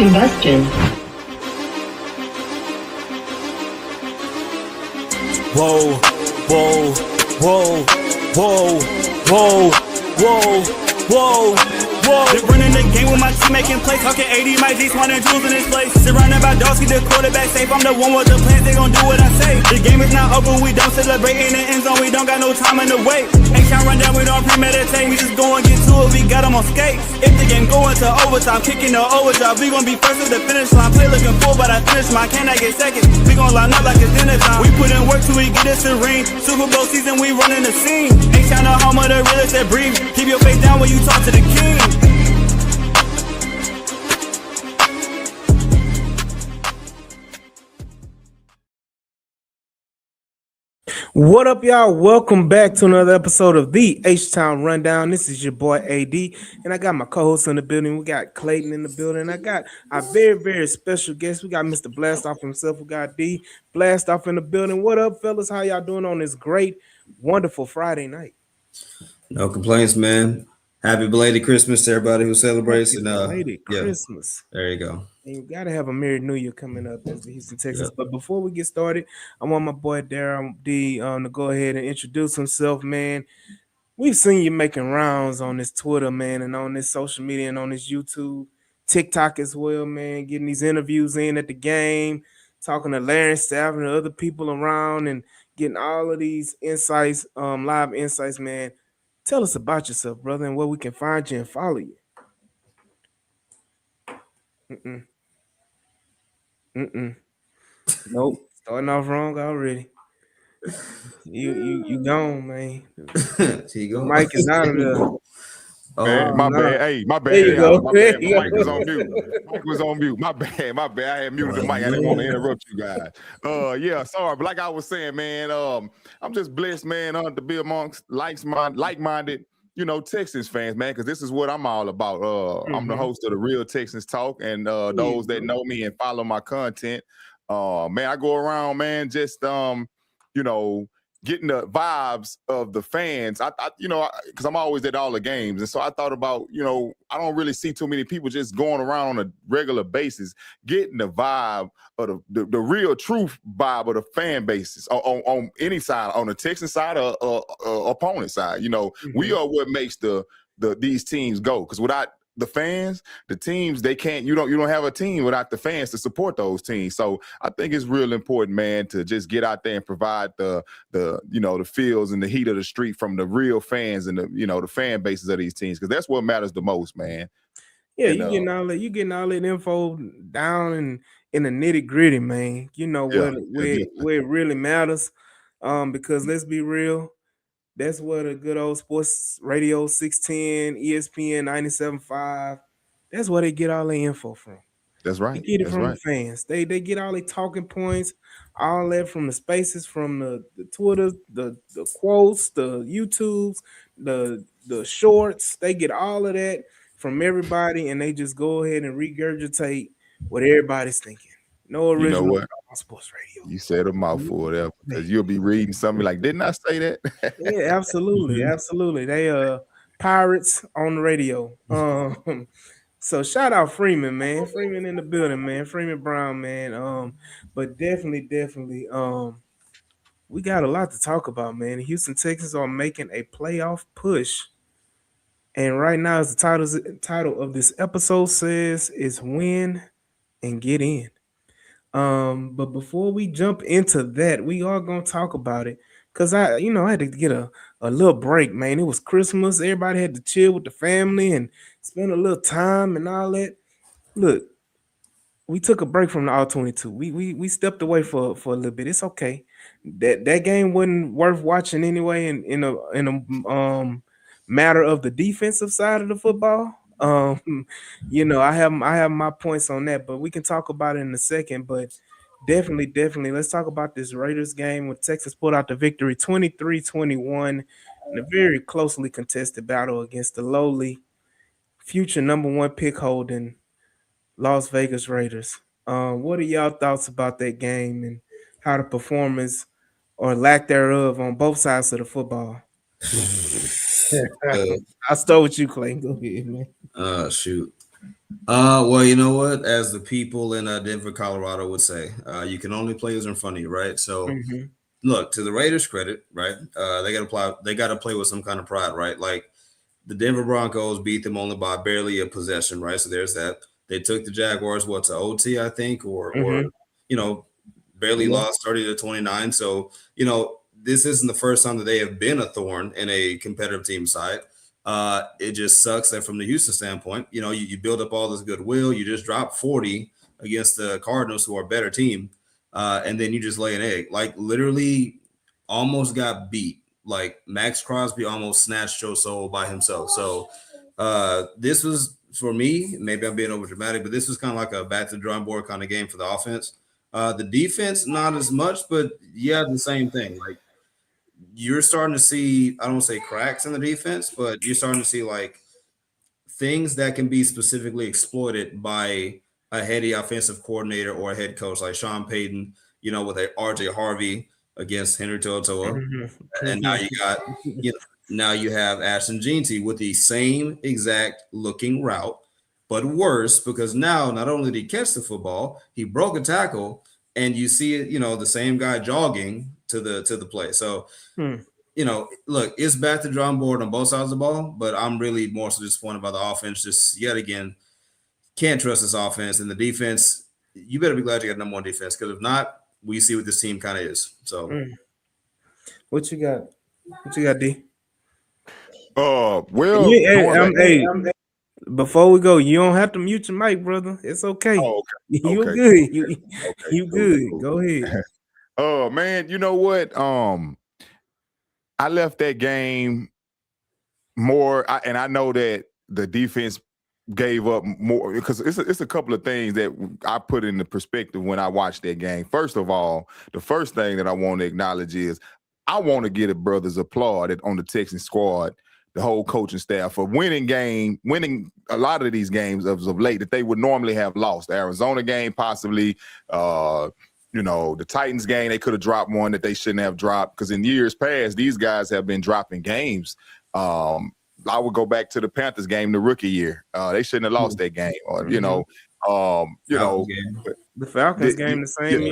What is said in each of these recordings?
Combustion. Whoa, whoa, whoa, whoa, whoa, whoa, whoa, whoa. Just running the game with my team making plays. Talking 80, my G's, one and jewels in this place. Surrounded by dogs, keep the quarterback safe. I'm the one with the plans, they gon' do what I say. The game is not over, we don't celebrate in the end zone. We don't got no time in the wait. Ain't trying run down, we don't premeditate. We just go and get to it, we got them on skates. If the game going to overtime, kicking the overdrive, we gon' be first at the finish line. Play looking full, but I finish mine. Can I get second? We gon' line up like it's dinner time. We put in work till we get us a ring. Super Bowl season, we running the scene. Ain't tryna home of the realest that breathe. Keep your face down when you talk to the king. What up, y'all? Welcome back to another episode of the H-Town Rundown. This is your boy AD, and I got my co-host in the building. We got Clayton in the building. I got our very, very special guest. We got Mr. Blastoff himself. We got D Blastoff in the building. What up, fellas? How y'all doing on this great, wonderful Friday night? No complaints, man. Happy belated Christmas to everybody who celebrates. Happy belated Christmas. There you go. And you gotta have a Merry New Year coming up as the Houston Texans. But before we get started, I want my boy Darryl D to go ahead and introduce himself, man. We've seen you making rounds on this Twitter, man, and on this social media and on this YouTube, TikTok as well, man. Getting these interviews in at the game, talking to Larry Staff and other people around, and getting all of these insights, live insights, man. Tell us about yourself, brother, and where we can find you and follow you. Nope. Starting off wrong already. You gone, man. Mike is out of there. Oh, my bad. Hey, my bad. There you go. My bad. Mike was on mute. Mike was on mute. My bad. I had muted the mic. I didn't want to interrupt you guys. Yeah, sorry. But like I was saying, man, I'm just blessed, man, to be amongst like-minded, Texans fans, man, because this is what I'm all about. I'm the host of the Real Texans Talk, and those that know me and follow my content, man, I go around, man, just getting the vibes of the fans. Because I'm always at all the games, and so I thought about, I don't really see too many people just going around on a regular basis, getting the vibe of the real truth vibe of the fan bases on any side, on the Texan side or opponent side. We are what makes these teams go. Because without the fans, the teams, they can't. You don't have a team without the fans to support those teams. So I think it's real important, man, to just get out there and provide the feels and the heat of the street from the real fans and the fan bases of these teams, because that's what matters the most, man. Yeah, you getting all that info down in the nitty gritty, man. Where it really matters. Because let's be real. That's where the good old sports radio 610, ESPN 97.5, that's where they get all the info from. That's right. They get it from the fans. They get all the talking points, all that from the spaces, from the Twitter, the quotes, the YouTubes, the shorts. They get all of that from everybody, and they just go ahead and regurgitate what everybody's thinking. No original on sports radio. You said a mouthful there, because you'll be reading something like, didn't I say that? Yeah, absolutely. They pirates on the radio. So shout out Freeman, man. Freeman in the building, man. Freeman Brown, man. But definitely, we got a lot to talk about, man. The Houston Texans are making a playoff push. And right now, as the title of this episode says, is win and get in. But before we jump into that, we are gonna talk about it, because I had to get a little break, man. It was Christmas, everybody had to chill with the family and spend a little time and all that. Look, we took a break from the All-22. We stepped away for a little bit. It's okay. That game wasn't worth watching anyway. In a matter of the defensive side of the football. I have my points on that, but we can talk about it in a second. But definitely, let's talk about this Raiders game where Texas pulled out the victory 23-21 in a very closely contested battle against the lowly future number one pick holding Las Vegas Raiders. What are y'all thoughts about that game and how the performance or lack thereof on both sides of the football? I'll start with you, Clay. Go ahead, man. Shoot. Well, you know what? As the people in Denver, Colorado would say, you can only play who's in front of you, right? So, Mhm. look, to the Raiders' credit, right? They got to play. They got to play with some kind of pride, right? Like the Denver Broncos beat them only by barely a possession, right? So there's that. They took the Jaguars what to OT, I think, or Mhm. you know, barely Yeah. lost 30-29. So this isn't the first time that they have been a thorn in a competitive team side. It just sucks that from the Houston standpoint, you build up all this goodwill. You just drop 40 against the Cardinals, who are a better team, and then you just lay an egg. Like literally, almost got beat. Like Max Crosby almost snatched your soul by himself. So this was for me. Maybe I'm being over dramatic, but this was kind of like a back to the drawing board kind of game for the offense. The defense, not as much, but yeah, the same thing. Like you're starting to see, I don't say cracks in the defense, but you're starting to see like things that can be specifically exploited by a heady offensive coordinator or a head coach like Sean Payton, with a RJ Harvey against Henry To'oTo'o. And now you got, you know, now you have Ashton Jeanty with the same exact looking route, but worse because now not only did he catch the football, he broke a tackle, and you see it, the same guy jogging to the play. So, Hmm. look, it's back to drawing board on both sides of the ball, but I'm really more so disappointed by the offense. Just yet again, can't trust this offense and the defense. You better be glad you got number one defense, because if not, we see what this team kind of is. So Hmm. What you got? What you got, D? Well, Yeah, going back. hey, before we go, you don't have to mute your mic, brother. It's okay. Oh, You okay, good. You okay, you cool, good. cool. Go ahead. Oh man, you know what? I left that game more, and I know that the defense gave up more because it's a couple of things that I put into perspective when I watched that game. First of all, the first thing that I want to acknowledge is I want to get a brothers applauded on the Texans squad, the whole coaching staff for winning a lot of these games of late that they would normally have lost. The Arizona game, possibly, the Titans game, they could have dropped one that they shouldn't have dropped because in years past, these guys have been dropping games. I would go back to the Panthers game the rookie year. They shouldn't have lost that game, or Falcons game. The Falcons game the yeah, same year.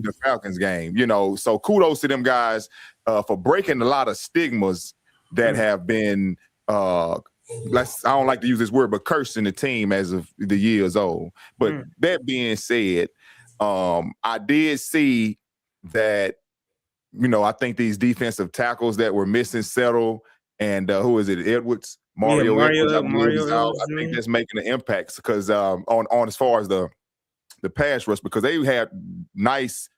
The Falcons game. So kudos to them guys for breaking a lot of stigmas that have been. I don't like to use this word, but cursing the team as of the years old. But that being said, I did see that. I think these defensive tackles that were missing settle. And who is it? Edwards, Mario Edwards, I believe is out. Edwards I think Jr. that's making an impact because on as far as the pass rush, because they had nice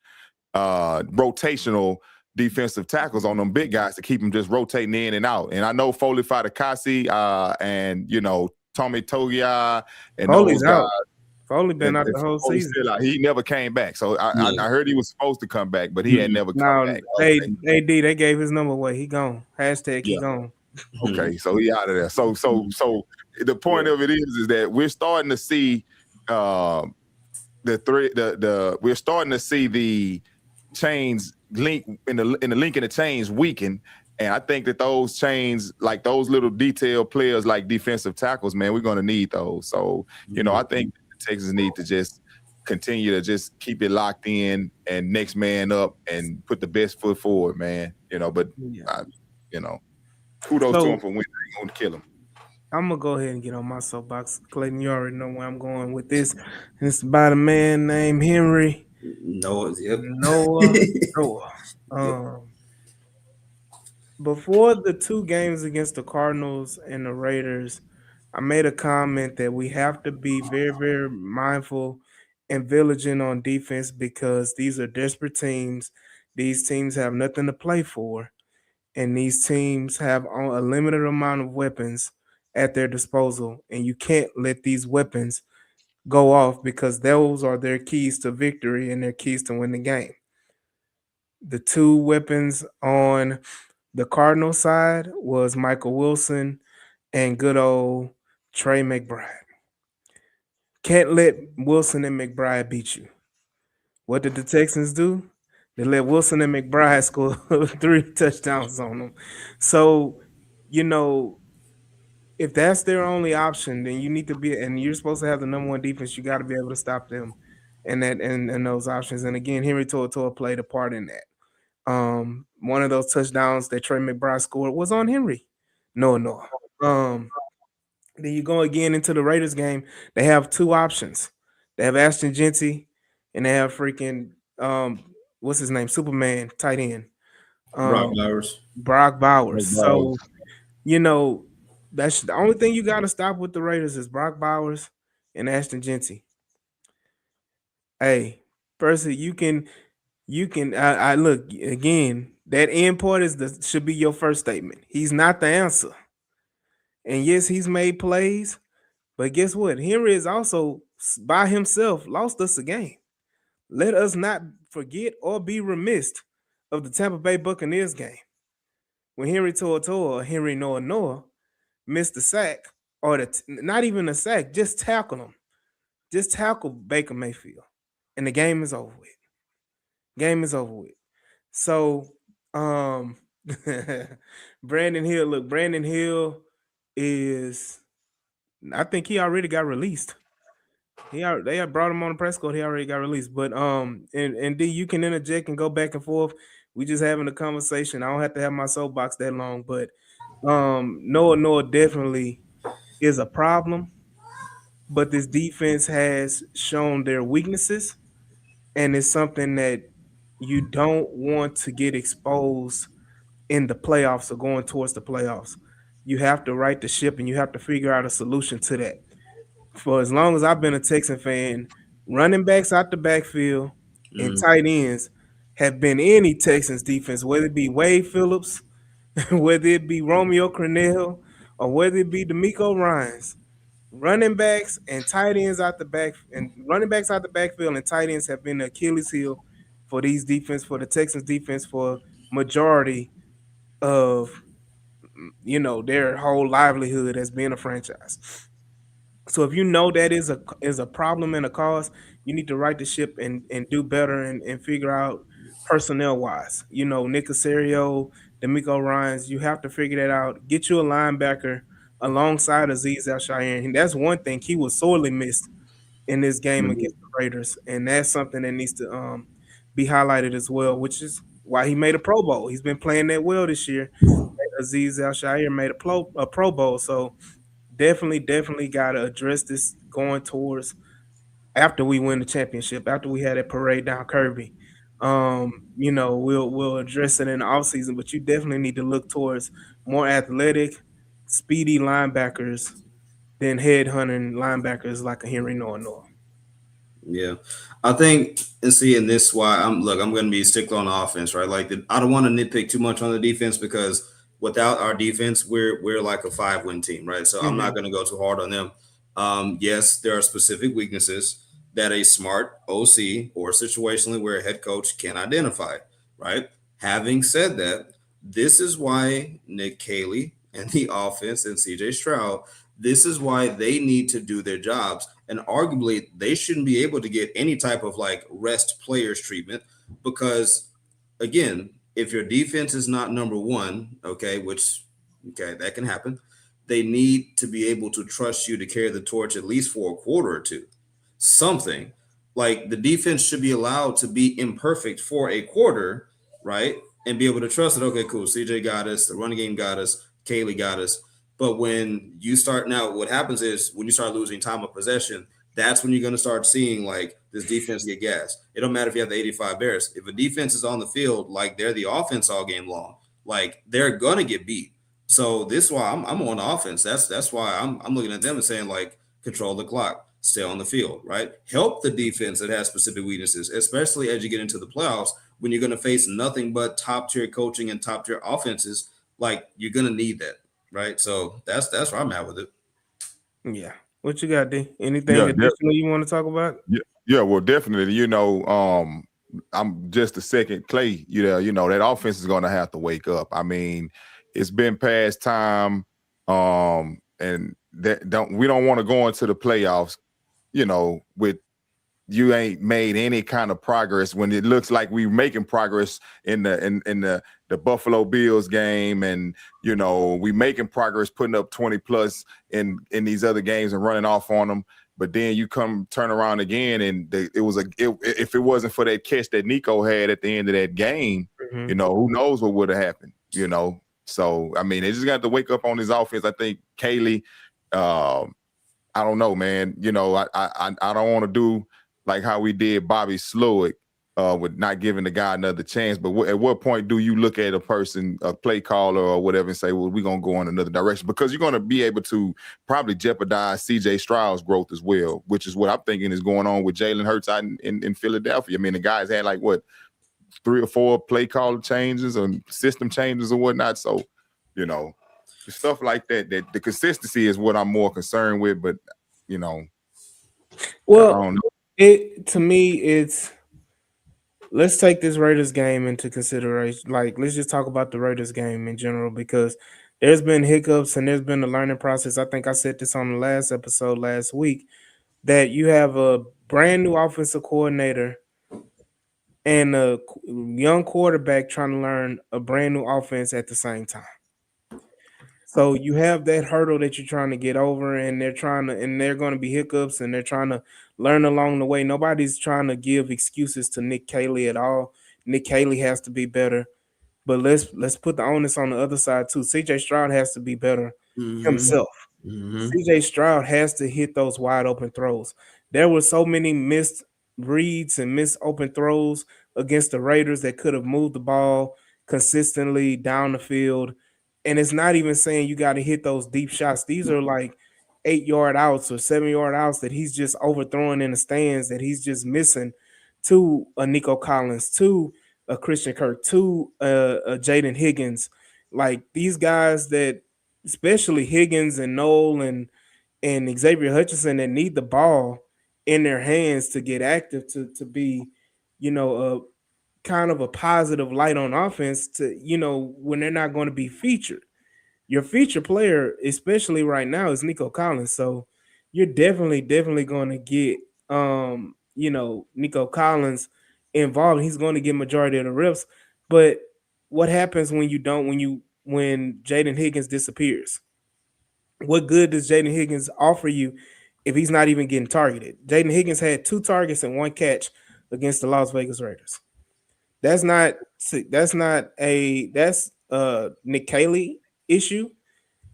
rotational defensive tackles on them big guys to keep them just rotating in and out. And I know Foley Fatukasi and Tommy Togia and Foley's those guys. out. Foley been out the whole Foley's season. still out. He never came back. So I heard he was supposed to come back, but he had never come Now, back. AD, they gave his number away. He gone. Hashtag he Yeah. gone. Okay, so he out of there. So the point of it is that we're starting to see we're starting to see the chains link in the link in the chains weaken. And I think that those chains, like those little detail players like defensive tackles, man, we're gonna need those. So, I think the Texans need to just continue to just keep it locked in and next man up and put the best foot forward, man. But kudos to him for winning. I ain't gonna kill him. I'm gonna go ahead and get on my soapbox. Clayton, you already know where I'm going with this. It's about a man named Henry Yep. Noah. Before the two games against the Cardinals and the Raiders, I made a comment that we have to be very, very mindful and vigilant on defense because these are desperate teams. These teams have nothing to play for, and these teams have a limited amount of weapons at their disposal, and you can't let these weapons go off because those are their keys to victory and their keys to win the game. The two weapons on the Cardinal side was Michael Wilson and good old Trey McBride. Can't let Wilson and McBride beat you. What did the Texans do? They let Wilson and McBride score 3 touchdowns on them. So, you know, if that's their only option, then you need to be, and you're supposed to have the number one defense. You got to be able to stop them, and those options. And again, Henry To'oTo'o played a part in that. One of those touchdowns that Trey McBride scored was on Henry. No. Then you go again into the Raiders game. They have two options. They have Ashton Genty, and they have freaking what's his name, Superman tight end, Brock um, Bowers. Brock Bowers. Bowers. So that's the only thing you got to stop with the Raiders is Brock Bowers and Ashton Genty. Hey, Percy, you can. I look again. That end part should be your first statement. He's not the answer. And yes, he's made plays, but guess what? Henry is also by himself lost us a game. Let us not forget or be remiss of the Tampa Bay Buccaneers game when Henry To'oTo'o or Henry Noah missed the sack, or not even a sack, just tackle him, just tackle Baker Mayfield, and the game is over with. Game is over with. So, Brandon Hill is, I think he already got released. They had brought him on the press court. He already got released. But and D, you can interject and go back and forth. We just having a conversation. I don't have to have my soapbox that long. But Noah definitely is a problem. But this defense has shown their weaknesses, and it's something that you don't want to get exposed in the playoffs or going towards the playoffs. You have to right the ship, and you have to figure out a solution to that. For as long as I've been a Texan fan, running backs out the backfield and tight ends have been any Texans defense, whether it be Wade Phillips, whether it be Romeo Crennel, or whether it be D'Amico Ryans. Running backs and tight ends out the back, and running backs out the backfield and tight ends have been the Achilles heel for these defense, for the Texans defense, for majority of their whole livelihood as being a franchise. So if you know that is a problem and a cause, you need to right the ship and do better and figure out personnel wise. Nick Casario, D'Amico Ryans, you have to figure that out. Get you a linebacker alongside Azeez Al-Shaair. And that's one thing he was sorely missed in this game against the Raiders, and that's something that needs to be highlighted as well, which is why he made a Pro Bowl. He's been playing that well this year. Azeez Al-Shaair made a Pro Bowl, so definitely got to address this going towards after we win the championship, after we had that parade down Kirby. We'll address it in the offseason, but you definitely need to look towards more athletic, speedy linebackers than headhunting linebackers like a Henry Noah. Yeah, I think, and see, and this is why I'm going to be stickler on the offense, right? Like, I don't want to nitpick too much on the defense because without our defense, we're like a 5-win team, right? So I'm not going to go too hard on them. Yes, there are specific weaknesses that a smart OC or situationally where a head coach can identify, right? Having said that, this is why Nick Caley and the offense and CJ Stroud, this is why they need to do their jobs. And arguably, they shouldn't be able to get any type of like rest players treatment because, again, if your defense is not number one, okay, that can happen. They need to be able to trust you to carry the torch at least for a quarter or two. Something like the defense should be allowed to be imperfect for a quarter, right? And be able to trust it. Okay, cool. CJ got us. The running game got us. Kaylee got us. But when you start now, what happens is when you start losing time of possession, that's when you're going to start seeing like this defense get gas. It don't matter if you have the 85 Bears. If a defense is on the field, like they're the offense all game long, like they're going to get beat. So this is why I'm on offense. That's why I'm looking at them and saying like control the clock, stay on the field, right? Help the defense that has specific weaknesses, especially as you get into the playoffs when you're going to face nothing but top tier coaching and top tier offenses. Like you're going to need that. Right, so that's where I'm at with it. Yeah, what you got, D? Anything additional you want to talk about? Yeah, well, definitely. I'm just a second Clay. That offense is going to have to wake up. I mean, it's been past time, and we don't want to go into the playoffs, with you ain't made any kind of progress when it looks like we're making progress in the the Buffalo Bills game, and we making progress, putting up 20 plus in these other games and running off on them. But then you turn around again, and if it wasn't for that catch that Nico had at the end of that game, who knows what would have happened, So, I mean, they just got to wake up on this offense. I think Kaylee, I don't know, man. I don't want to do like how we did Bobby Slowick with not giving the guy another chance. But at what point do you look at a person, a play caller or whatever, and say, well, we're going to go in another direction? Because you're going to be able to probably jeopardize C.J. Stroud's growth as well, which is what I'm thinking is going on with Jalen Hurts out in Philadelphia. I mean, the guys had 3 or 4 play caller changes and system changes or whatnot. So, stuff like that, the consistency is what I'm more concerned with. But, well, I don't know. To me, it's let's take this Raiders game into consideration. Let's just talk about the Raiders game in general, because there's been hiccups and there's been a learning process. I think I said this on the last episode last week, that you have a brand new offensive coordinator and a young quarterback trying to learn a brand new offense at the same time. So you have that hurdle that you're trying to get over, and they're going to be hiccups, and they're trying to learn along the way. Nobody's trying to give excuses to Nick Caley at all. Nick Caley has to be better, but let's put the onus on the other side too. CJ Stroud has to be better himself. CJ Stroud has to hit those wide open throws. There were so many missed reads and missed open throws against the Raiders that could have moved the ball consistently down the field. And it's not even saying you got to hit those deep shots. These are 8-yard outs or 7-yard outs that he's just overthrowing in the stands, that he's just missing to a Nico Collins, to a Christian Kirk, to a Jaden Higgins. These guys that, especially Higgins and Noel and Xavier Hutchinson, that need the ball in their hands to get active, to be, a kind of a positive light on offense, to, when they're not going to be featured. Your feature player, especially right now, is Nico Collins. So you're definitely going to get, Nico Collins involved. He's going to get majority of the reps. But what happens when Jaden Higgins disappears? What good does Jaden Higgins offer you if he's not even getting targeted? Jaden Higgins had 2 targets and 1 catch against the Las Vegas Raiders. That's Nick Caley issue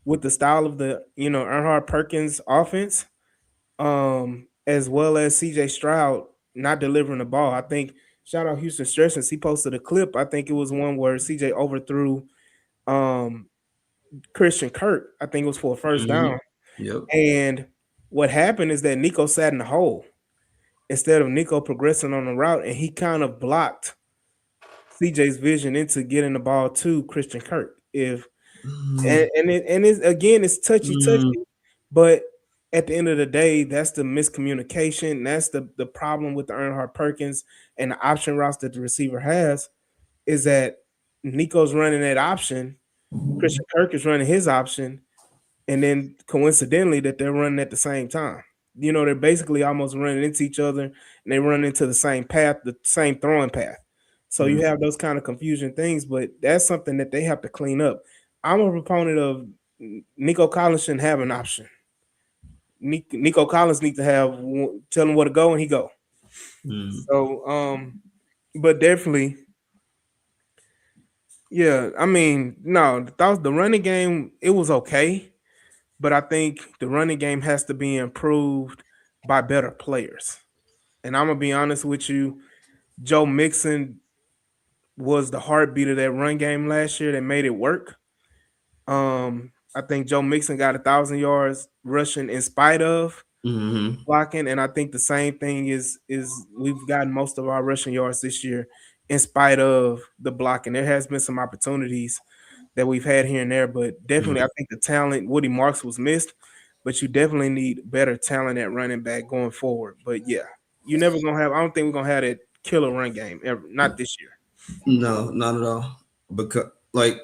with the style of the Earnhardt Perkins offense, as well as CJ Stroud not delivering the ball. I think shout out Houston Stresses, he posted a clip. I think it was one where CJ overthrew Christian Kirk. I think it was for a first down. Yep. And what happened is that Nico sat in the hole instead of Nico progressing on the route, and he kind of blocked CJ's vision into getting the ball to Christian Kirk. It's touchy, but at the end of the day, that's the miscommunication. That's the problem with the Earnhardt Perkins and the option routes that the receiver has, is that Nico's running that option, Christian Kirk is running his option, and then coincidentally that they're running at the same time. They're basically almost running into each other, and they run into the same path, the same throwing path. So you have those kind of confusion things, but that's something that they have to clean up. I'm a proponent of Nico Collins shouldn't have an option. Nico Collins needs to tell him where to go, and he go. So, but definitely, yeah. I mean, no, the running game, it was okay, but I think the running game has to be improved by better players. And I'm gonna be honest with you, Joe Mixon was the heartbeat of that run game last year that made it work. I think Joe Mixon got 1,000 yards rushing in spite of blocking, and I think the same thing is we've gotten most of our rushing yards this year in spite of the blocking. There has been some opportunities that we've had here and there, but definitely I think the talent, Woody Marks was missed, but you definitely need better talent at running back going forward. But yeah, I don't think we're gonna have that killer run game ever, not this year. No, not at all. Because I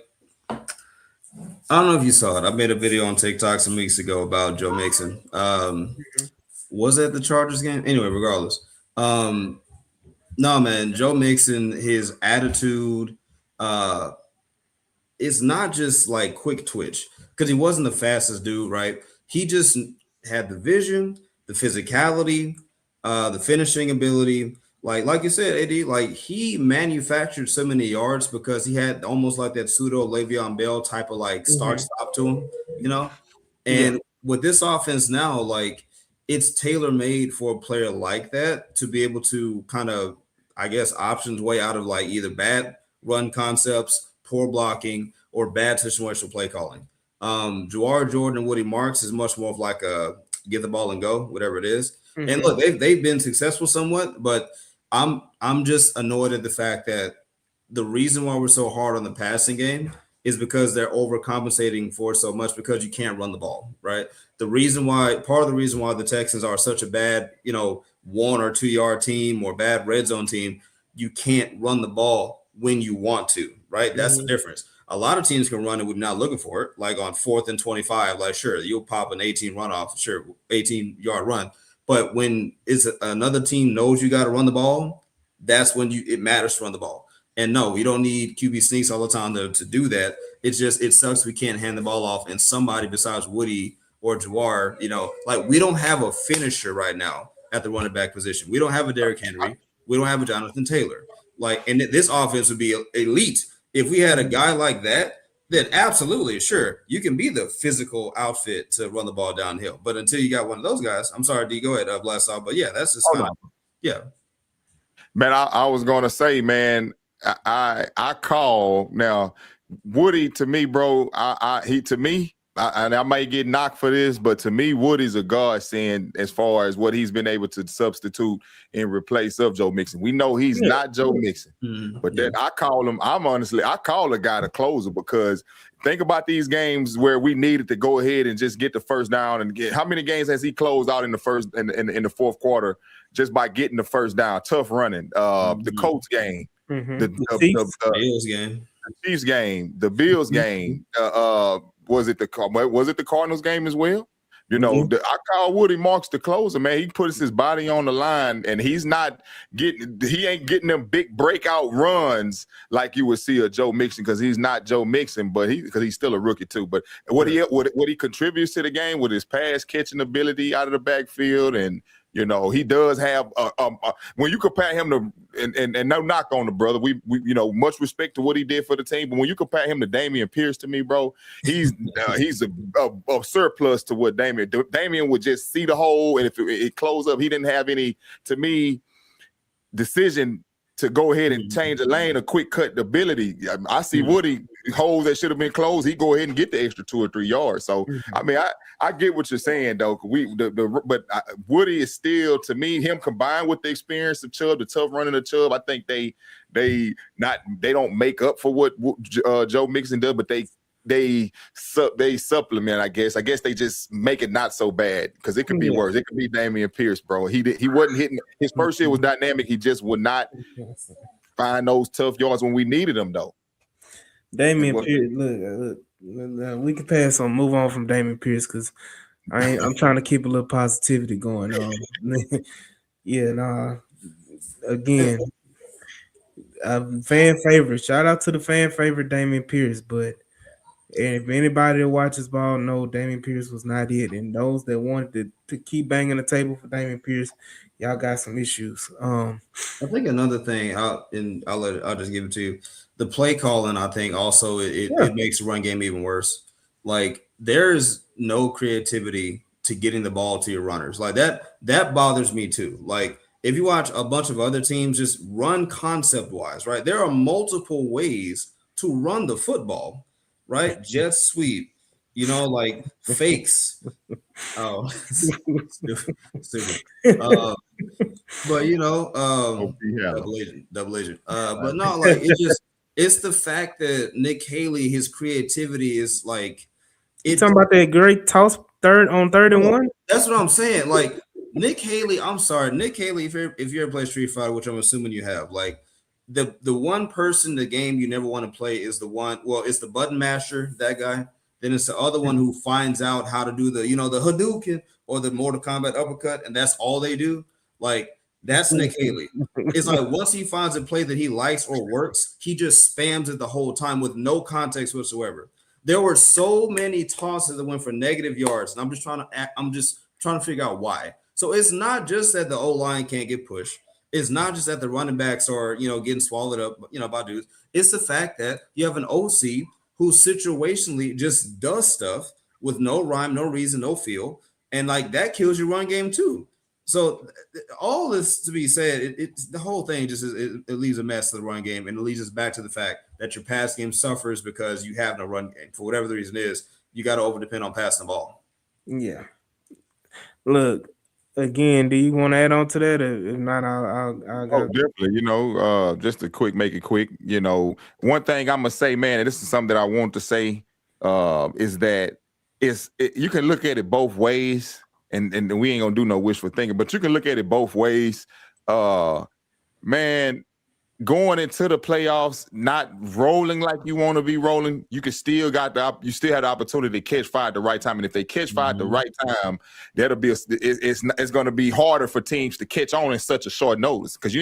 don't know if you saw it. I made a video on TikTok some weeks ago about Joe Mixon. Was it the Chargers game? Anyway, regardless. No, man, Joe Mixon, his attitude, it's not just like quick twitch because he wasn't the fastest dude, right? He just had the vision, the physicality, the finishing ability. Like you said, AD, like he manufactured so many yards because he had almost like that pseudo Le'Veon Bell type of like start stop to him, you know. And with this offense now, like it's tailor made for a player like that to be able to kind of, I guess, options way out of like either bad run concepts, poor blocking, or bad situational play calling. Jawar Jordan and Woody Marks is much more of like a get the ball and go, whatever it is. And look, they've been successful somewhat, but I'm just annoyed at the fact that the reason why we're so hard on the passing game is because they're overcompensating for so much because you can't run the ball, right? Part of the reason why the Texans are such a bad, 1 or 2 yard team or bad red zone team, you can't run the ball when you want to, right? That's the difference. A lot of teams can run it when not looking for it, like on 4th and 25, like sure, you'll pop an 18 runoff, sure, 18-yard run. But when it's another team knows you got to run the ball, that's when it matters to run the ball. And no, you don't need QB sneaks all the time to do that. It's just it sucks we can't hand the ball off, and somebody besides Woody or Jawar, like we don't have a finisher right now at the running back position. We don't have a Derrick Henry. We don't have a Jonathan Taylor. Like, and this offense would be elite if we had a guy like that. Then absolutely, sure, you can be the physical outfit to run the ball downhill. But until you got one of those guys, I'm sorry, D, go ahead, blast off. But yeah, that's just yeah. Man, I was gonna say, man, I call now Woody to me, bro. I might get knocked for this, but to me, Woody's a godsend as far as what he's been able to substitute in replace of Joe Mixon. We know he's not Joe Mixon, but then I call him. I call a guy the closer because think about these games where we needed to go ahead and just get the first down and get. How many games has he closed out in the first in the fourth quarter just by getting the first down? Tough running. The Colts game, the Bills game, the Chiefs game, the Bills game. Was it the Cardinals game as well? I call Woody Marks the closer, man. He puts his body on the line, and he ain't getting them big breakout runs like you would see a Joe Mixon because he's not Joe Mixon, but because he's still a rookie too. But what he contributes to the game with his pass catching ability out of the backfield, and he does have when you compare him to and no knock on the brother, we much respect to what he did for the team, but when you compare him to Dameon Pierce, to me, bro, he's a surplus to what Dameon would just see the hole, and if it closed up, he didn't have any, to me, decision to go ahead and change the lane or quick cut the ability. I see Woody holes that should have been closed. He go ahead and get the extra 2 or 3 yards. So I mean, I get what you're saying though. But Woody is still, to me, him combined with the experience of Chubb, the tough running of Chubb. I think they don't make up for what Joe Mixon does, but they supplement. I guess they just make it not so bad because it could be worse. It could be Dameon Pierce, bro. He wasn't hitting. His first year was dynamic. He just would not find those tough yards when we needed them, though. Dameon Pierce, look, we can pass on, move on from Dameon Pierce because I'm trying to keep a little positivity going on. Again, fan favorite. Shout out to the fan favorite Dameon Pierce, but. And if anybody that watches ball know Dameon Pierce was not it, and those that wanted to keep banging the table for Dameon Pierce, y'all got some issues. I think another thing, I'll just give it to you. The play calling, I think, also it makes the run game even worse. Like there's no creativity to getting the ball to your runners. Like that bothers me too. Like if you watch a bunch of other teams just run concept wise, right? There are multiple ways to run the football. Right, jet sweep, like fakes. Oh, stupid. But double agent. But no, like it's the fact that Nick Haley, his creativity is like. You talking about that great toss third and 1? That's what I'm saying. Like Nick Haley, I'm sorry, Nick Haley. If you ever play Street Fighter, which I'm assuming you have, like. The one person in the game you never want to play is it's the button masher, that guy. Then it's the other one who finds out how to do the Hadouken or the Mortal Kombat uppercut, and that's all they do. Like That's Nick Haley. It's like once he finds a play that he likes or works, he just spams it the whole time with no context whatsoever. There were so many tosses that went for negative yards, and I'm just trying to figure out why. So it's not just that the O-line can't get pushed. It's not just that the running backs are, getting swallowed up, by dudes. It's the fact that you have an OC who situationally just does stuff with no rhyme, no reason, no feel, and like that kills your run game too. So all this to be said, it's the whole thing just it leaves a mess to the run game, and it leads us back to the fact that your pass game suffers because you have no run game. For whatever the reason is, you got to over depend on passing the ball. Yeah. Look, again, do you want to add on to that? If not, I'll go. Oh, definitely. Just to make it quick. One thing I'm gonna say, man, and this is something that I want to say, is that you can look at it both ways, and we ain't gonna do no wishful thinking, but you can look at it both ways. Man, going into the playoffs, not rolling like you want to be rolling, you still have the opportunity to catch fire at the right time. And if they catch fire at the right time, it's going to be harder for teams to catch on in such a short notice because you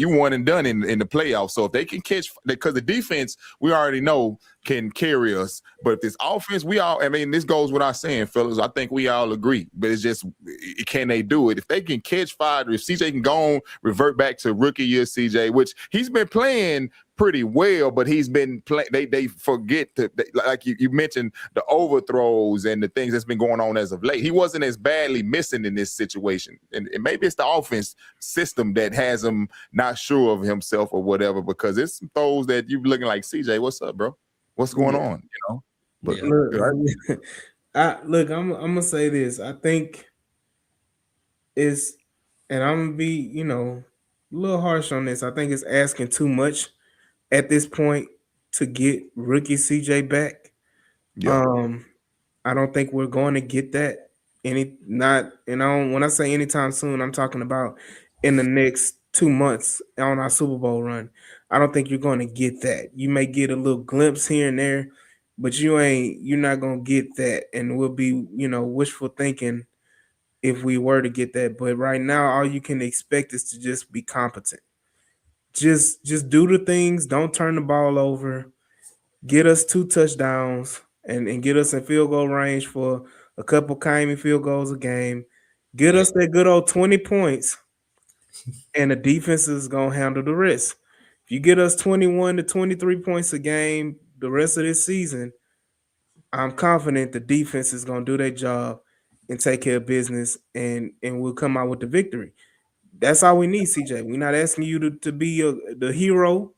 one and done in the playoffs. So if they can catch, because the defense we already know can carry us, but if this offense, this goes without saying, fellas. I think we all agree, but it's just, can they do it? If they can catch fire, if CJ can go on, revert back to rookie year CJ, which he's been playing pretty well, but he's been they forget to, like you mentioned, the overthrows and the things that's been going on as of late. He wasn't as badly missing in this situation, and maybe it's the offense system that has him not sure of himself or whatever, because it's some throws that you looking like, CJ, what's up, bro? What's going on? But look, I'm gonna say this. I think and I'm gonna be, a little harsh on this. I think it's asking too much at this point to get rookie CJ back. Yeah. I don't think we're going to get that when I say anytime soon, I'm talking about in the next 2 months on our Super Bowl run. I don't think you're going to get that. You may get a little glimpse here and there, but you're not going to get that. And we'll be, wishful thinking if we were to get that. But right now, all you can expect is to just be competent. Just do the things. Don't turn the ball over. Get us 2 touchdowns and get us in field goal range for a couple Kaimi field goals a game. Get us that good old 20 points, and the defense is going to handle the rest. If you get us 21 to 23 points a game the rest of this season, I'm confident the defense is going to do their job and take care of business, and we'll come out with the victory. That's all we need, CJ. We're not asking you to be the hero.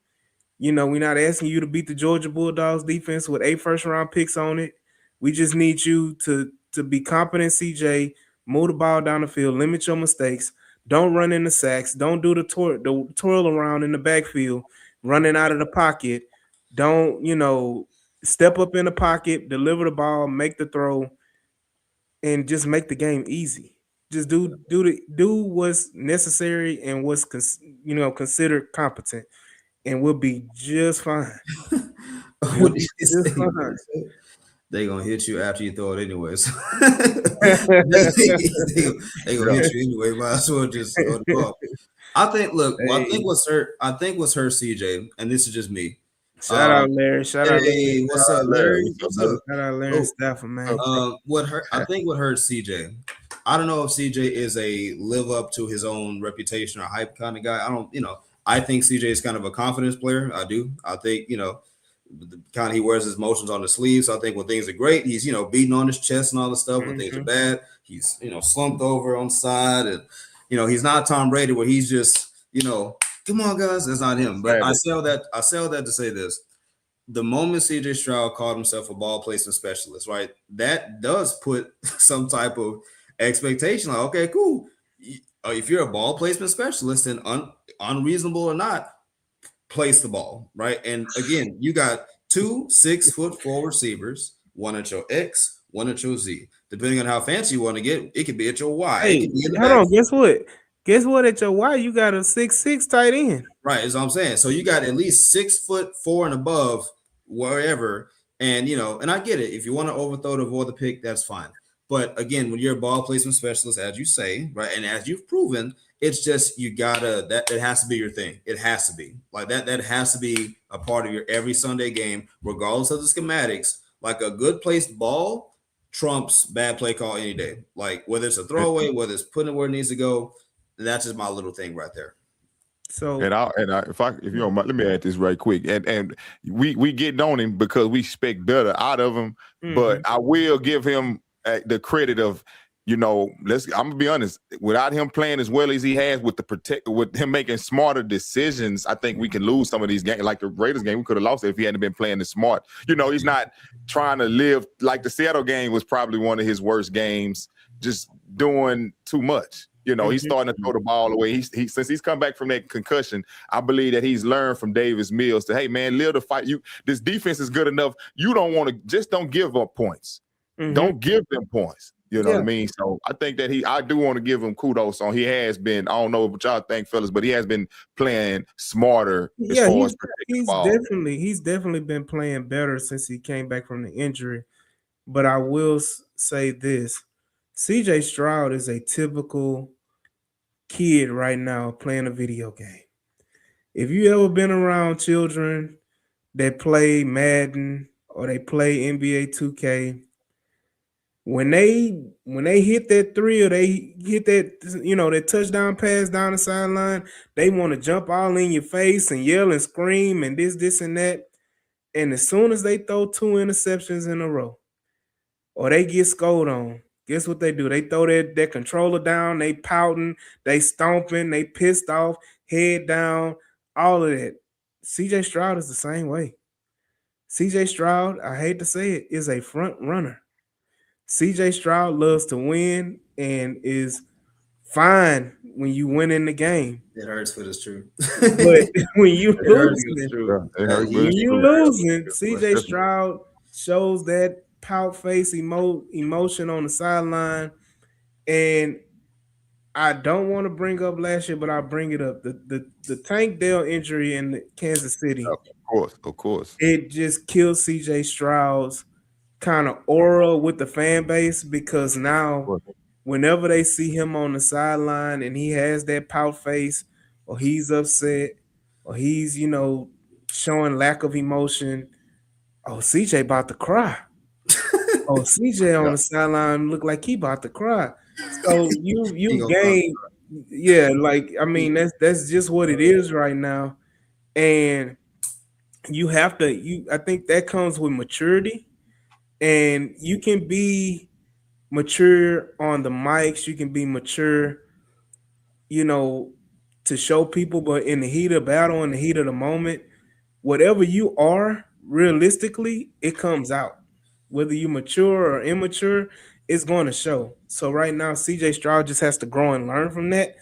We're not asking you to beat the Georgia Bulldogs defense with 8 first-round picks on it. We just need you to be competent, CJ. Move the ball down the field. Limit your mistakes. Don't run into sacks. Don't do the twirl around in the backfield, running out of the pocket. Don't, step up in the pocket, deliver the ball, make the throw, and just make the game easy. Just do what's necessary and what's considered competent, and we'll be just fine. We'll be just fine. They gonna hit you after you throw it anyways. they gonna hit you anyway. Might as well just throw the ball. I think what's hurt CJ, and this is just me. Shout out Larry. Shout out Larry. What's up, Larry? What's up? Shout out Larry Stafford, man. I think what hurt CJ. I don't know if CJ is a live up to his own reputation or hype kind of guy. I think CJ is kind of a confidence player. I do. I think, the kind of he wears his emotions on his sleeve. So I think when things are great, he's, beating on his chest and all the stuff. When things are bad, he's, slumped over on the side. And, he's not Tom Brady where he's just, come on, guys. That's not him. But I say all that to say this. The moment CJ Stroud called himself a ball placement specialist, right? That does put some type of expectation. Like, okay, cool. If you're a ball placement specialist, and unreasonable or not, place the ball, right? And again, you got 2 6'4" receivers, one at your X, one at your Z. Depending on how fancy you want to get, it could be at your Y. Hey, hold on. Guess what? At your Y, you got a 6'6" tight end. Right, is what I'm saying. So you got at least 6'4" and above, wherever. And and I get it. If you want to overthrow to avoid the pick, that's fine. But again, when you're a ball placement specialist, as you say, right, and as you've proven, It's just you gotta that it has to be your thing. It has to be like that. That has to be a part of your every Sunday game, regardless of the schematics. Like a good placed ball trumps bad play call any day. Like whether it's a throwaway, whether it's putting it where it needs to go. That's just my little thing right there. So If you don't mind, let me add this right quick. And we getting on him because we expect better out of him. But I will give him the credit of, I'm gonna be honest. Without him playing as well as he has with him making smarter decisions, I think we can lose some of these games. Like the Raiders game, we could have lost it if he hadn't been playing as smart. He's not trying to live like the Seattle game was probably one of his worst games. Just doing too much. He's starting to throw the ball away. He since he's come back from that concussion, I believe that he's learned from Davis Mills to, hey man, live the fight. This defense is good enough. You don't want to just don't give up points. Don't give them points. You know what I mean? So I think that I do want to give him kudos on. He has been, I don't know what y'all think, fellas, but he has been playing smarter as far as protecting the ball. He's definitely been playing better since he came back from the injury. But I will say this: CJ Stroud is a typical kid right now playing a video game. If you ever been around children that play Madden or they play NBA 2K, when they hit that three or they hit that that touchdown pass down the sideline, they want to jump all in your face and yell and scream and this and that. And as soon as they throw 2 interceptions in a row or they get scored on, guess what they do? They throw that controller down, they pouting, they stomping, they pissed off, head down, all of that. CJ Stroud is the same way. CJ Stroud, I hate to say it, is a front runner. CJ Stroud loves to win and is fine when you win in the game. It hurts, but it's true. But when you losing, CJ Stroud shows that pout face emotion on the sideline. And I don't want to bring up last year, but I'll bring it up. The Tank Dell injury in Kansas City. Of course. It just killed CJ Stroud's kind of aura with the fan base, because now whenever they see him on the sideline and he has that pout face or he's upset or he's, showing lack of emotion, oh, CJ about to cry. Oh, CJ on the sideline look like he about to cry. So you gain, that's just what it is right now. And you have to, I think that comes with maturity. And you can be mature on the mics, you can be mature, to show people, but in the heat of battle, in the heat of the moment, whatever you are, realistically, it comes out. Whether you mature or immature, it's going to show. So right now, CJ Stroud just has to grow and learn from that.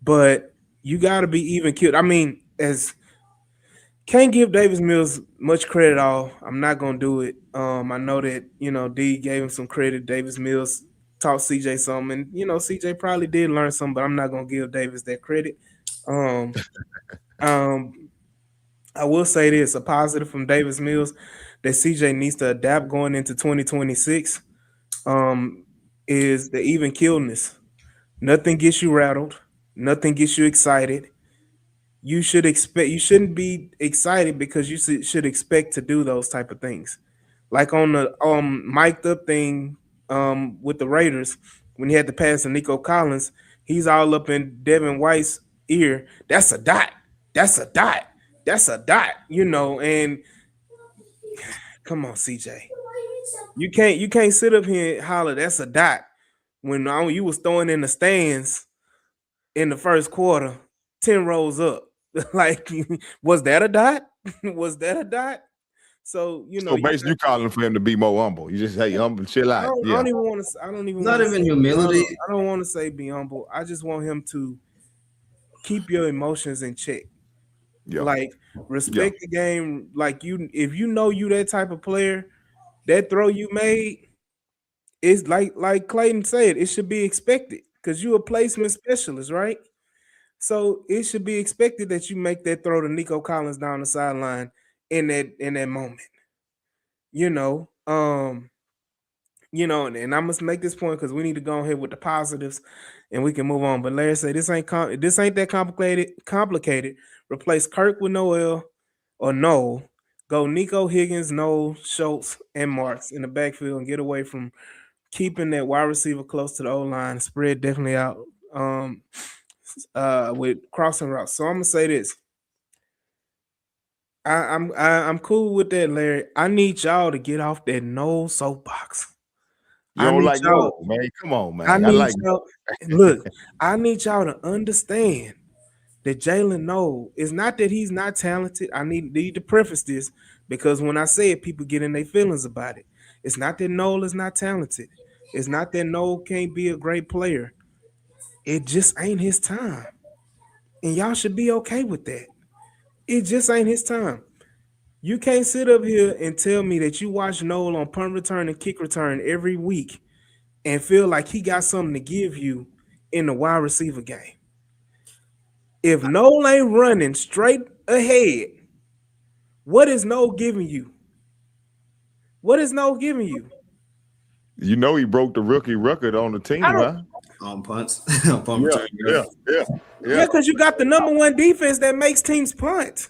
But you got to be even killed. I mean, can't give Davis Mills much credit at all. I'm not gonna do it. I know that D gave him some credit. Davis Mills taught CJ something, and CJ probably did learn something, but I'm not gonna give Davis that credit. I will say this: a positive from Davis Mills that CJ needs to adapt going into 2026 is the even killedness. Nothing gets you rattled. Nothing gets you excited. You shouldn't be excited because you should expect to do those type of things. Like on the mic'd up thing with the Raiders, when he had to pass to Nico Collins, he's all up in Devin White's ear. That's a dot. That's a dot. That's a dot. And come on, CJ. You can't sit up here and holler, that's a dot, when you was throwing in the stands in the first quarter, 10 rows up. Like, was that a dot? Was that a dot? So basically, you calling for him to be more humble. You just say humble, chill out. I don't even want to. I don't even. Not even humility. I don't want to say be humble. I just want him to keep your emotions in check. Yeah. Like, respect the game. Like, if you know you that type of player, that throw you made is like Clayton said, it should be expected because you a placement specialist, right? So it should be expected that you make that throw to Nico Collins down the sideline in that moment. you know, and I must make this point because we need to go ahead with the positives, and we can move on. But Larry said this ain't that complicated. Replace Kirk with Noel or no. Go Nico Higgins, Noel, Schultz, and Marks in the backfield and get away from keeping that wide receiver close to the O line. Spread definitely out with crossing routes. So I'm gonna say this. I'm cool with that, Larry. I need y'all to get off that no soapbox. You don't like no, man. Come on, man. I need like y'all. Look, I need y'all to understand that Jalen Noel is not that he's not talented. I need to preface this because when I say it, people get in their feelings about it. It's not that Noel is not talented. It's not that Noel can't be a great player. It just ain't his time. And y'all should be okay with that. It just ain't his time. You can't sit up here and tell me that you watch Noel on punt return and kick return every week and feel like he got something to give you in the wide receiver game. If Noel ain't running straight ahead, what is Noel giving you? What is Noel giving you? You know he broke the rookie record on the team, huh? On punts, on punt return. Yeah, because you got the number one defense that makes teams punt.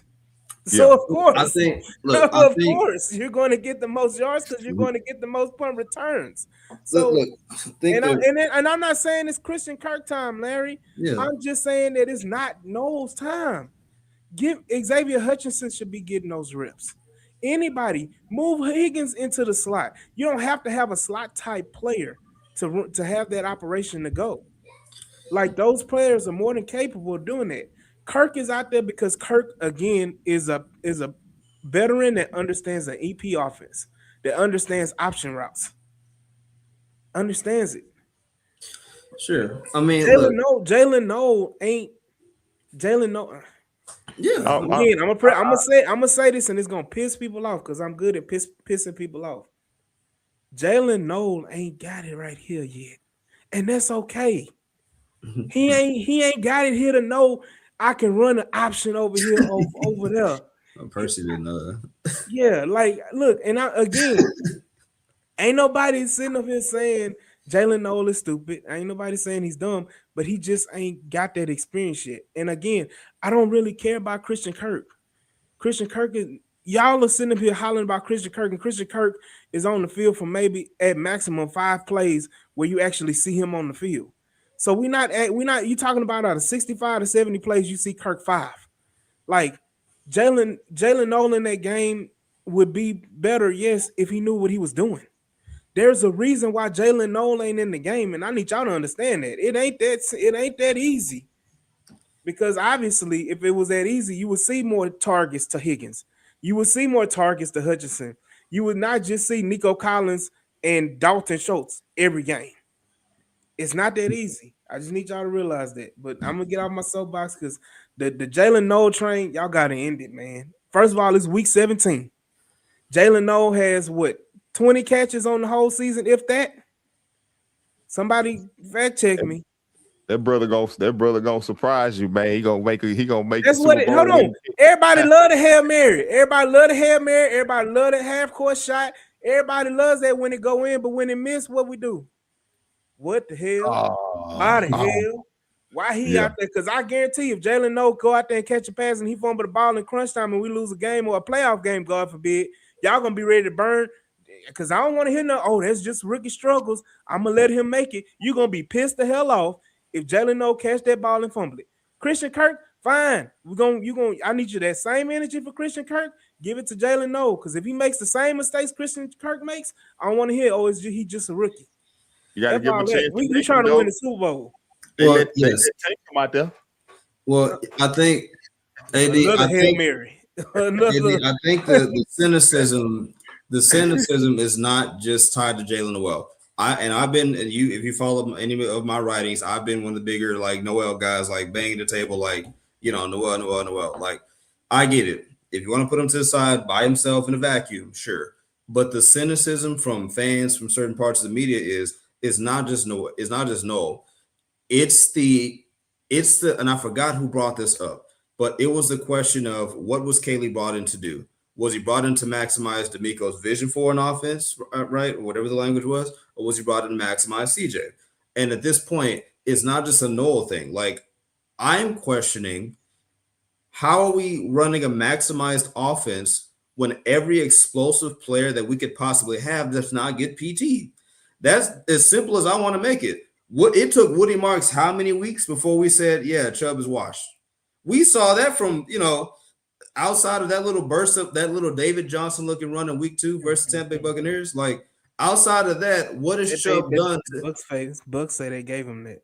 So of course, I think you're going to get the most yards because you're going to get the most punt returns. So, look, and I'm not saying it's Christian Kirk time, Larry. Yeah. I'm just saying that it's not Noel's time. Xavier Hutchinson should be getting those reps. Anybody move Higgins into the slot. You don't have to have a slot type player to have that operation to go. Like those players are more than capable of doing that. Kirk is out there because Kirk again is a veteran that understands the EP offense, that understands option routes, understands it. Sure, I mean, Jalen Noel ain't Jalen Noel. Yeah, again, I'm gonna say this, and it's gonna piss people off because I'm good at pissing people off. Jalen Noel ain't got it right here yet, and that's okay. He ain't got it here to know I can run an option over here over there. Percy didn't know that. Yeah, like look, and ain't nobody sitting up here saying Jalen Noel is stupid. Ain't nobody saying he's dumb, but he just ain't got that experience yet. And again, I don't really care about Christian Kirk. Christian Kirk is y'all are sitting up here hollering about Christian Kirk, and Christian Kirk is on the field for maybe at maximum 5 plays where you actually see him on the field. So we're not you talking about out of 65 to 70 plays, you see Kirk 5. Like Jalen Noel in that game would be better, yes, if he knew what he was doing. There's a reason why Jalen Noel ain't in the game, and I need y'all to understand that. It ain't that easy. Because obviously, if it was that easy, you would see more targets to Higgins. You would see more targets to Hutchinson. You would not just see Nico Collins and Dalton Schultz every game. It's not that easy. I just need y'all to realize that. But I'm gonna get off my soapbox because the Jalen Noel train, y'all gotta end it, man. First of all, it's week 17. Jalen Noel has what 20 catches on the whole season, if that. Somebody fact check me. That brother gonna surprise you, man. He gonna make That's what it. Hold on. Everybody love the Hail Mary. Everybody love the Hail Mary. Everybody love the half court shot. Everybody loves that when it go in, but when it miss, what we do? What the hell? Why the hell? Why he out there? Because I guarantee you, if Jalen Noel go out there and catch a pass and he fumble the ball in crunch time and we lose a game or a playoff game, God forbid, y'all gonna be ready to burn. Because I don't want to hear that's just rookie struggles. I'm gonna let him make it. You're gonna be pissed the hell off if Jalen Noel catch that ball and fumble it. Christian Kirk, fine. I need you that same energy for Christian Kirk. Give it to Jalen Noel. Because if he makes the same mistakes Christian Kirk makes, I don't want to hear, he just a rookie. You got to give him a chance. We trying to win the Super Bowl. They come out there. Well, I think AD, Another Hail Mary. I think the cynicism is not just tied to Jalen Noel. If you follow any of my writings, I've been one of the bigger like Noel guys, like banging the table, like Noel. Like I get it. If you want to put him to the side by himself in a vacuum, sure. But the cynicism from fans from certain parts of the media is not just Noel. It's not just Noel. It's the and I forgot who brought this up, but it was the question of what was Caley brought in to do? Was he brought in to maximize D'Amico's vision for an offense, right? Or whatever the language was, or was he brought in to maximize CJ? And at this point, it's not just a Noel thing. Like, I'm questioning, how are we running a maximized offense when every explosive player that we could possibly have does not get PT? That's as simple as I want to make it. What it took Woody Marks how many weeks before we said, yeah, Chubb is washed? We saw that from, outside of that little burst of that little David Johnson looking run in week 2 versus Tampa Bay Buccaneers. Like, outside of that, what has Chubb done? Bucks say they gave him that.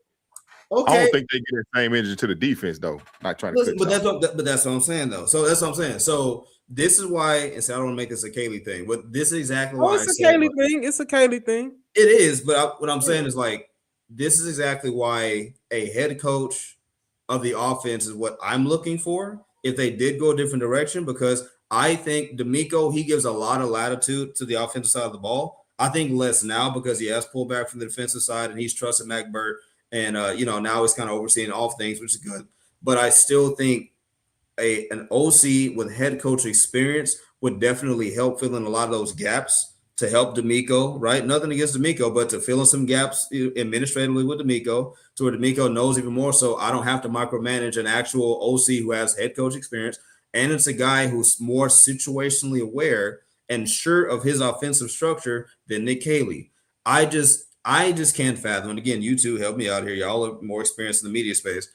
Okay. I don't think they get the same energy to the defense, though. Not trying to cut but that's what I'm saying, though. So that's what I'm saying. So this is why, and so I don't want to make this a Kaylee thing, but this is exactly why it's a Kaylee thing. It's a Kaylee thing. It is, but what I'm saying is, like, this is exactly why a head coach of the offense is what I'm looking for if they did go a different direction, because I think DeMeco, he gives a lot of latitude to the offensive side of the ball. I think less now because he has pulled back from the defensive side and he's trusted Mac Burt. And, now he's kind of overseeing all things, which is good. But I still think an OC with head coach experience would definitely help fill in a lot of those gaps to help DeMeco, right? Nothing against DeMeco, but to fill in some gaps administratively with DeMeco, to where DeMeco knows even more so I don't have to micromanage an actual OC who has head coach experience. And it's a guy who's more situationally aware and sure of his offensive structure than Nick Haley. I just can't fathom. And again, you two help me out here. Y'all are more experienced in the media space.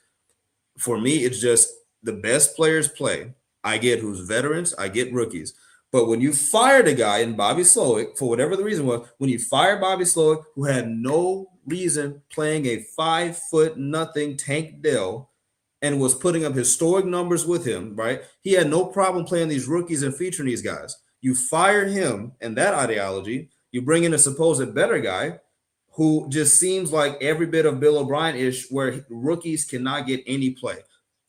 For me, it's just the best players play. I get who's veterans. I get rookies. But when you fired a guy in Bobby Slowick, for whatever the reason was, when you fired Bobby Slowick, who had no reason playing a 5'0" Tank Dell and was putting up historic numbers with him, right? He had no problem playing these rookies and featuring these guys. You fire him and that ideology. You bring in a supposed better guy who just seems like every bit of Bill O'Brien-ish, where rookies cannot get any play,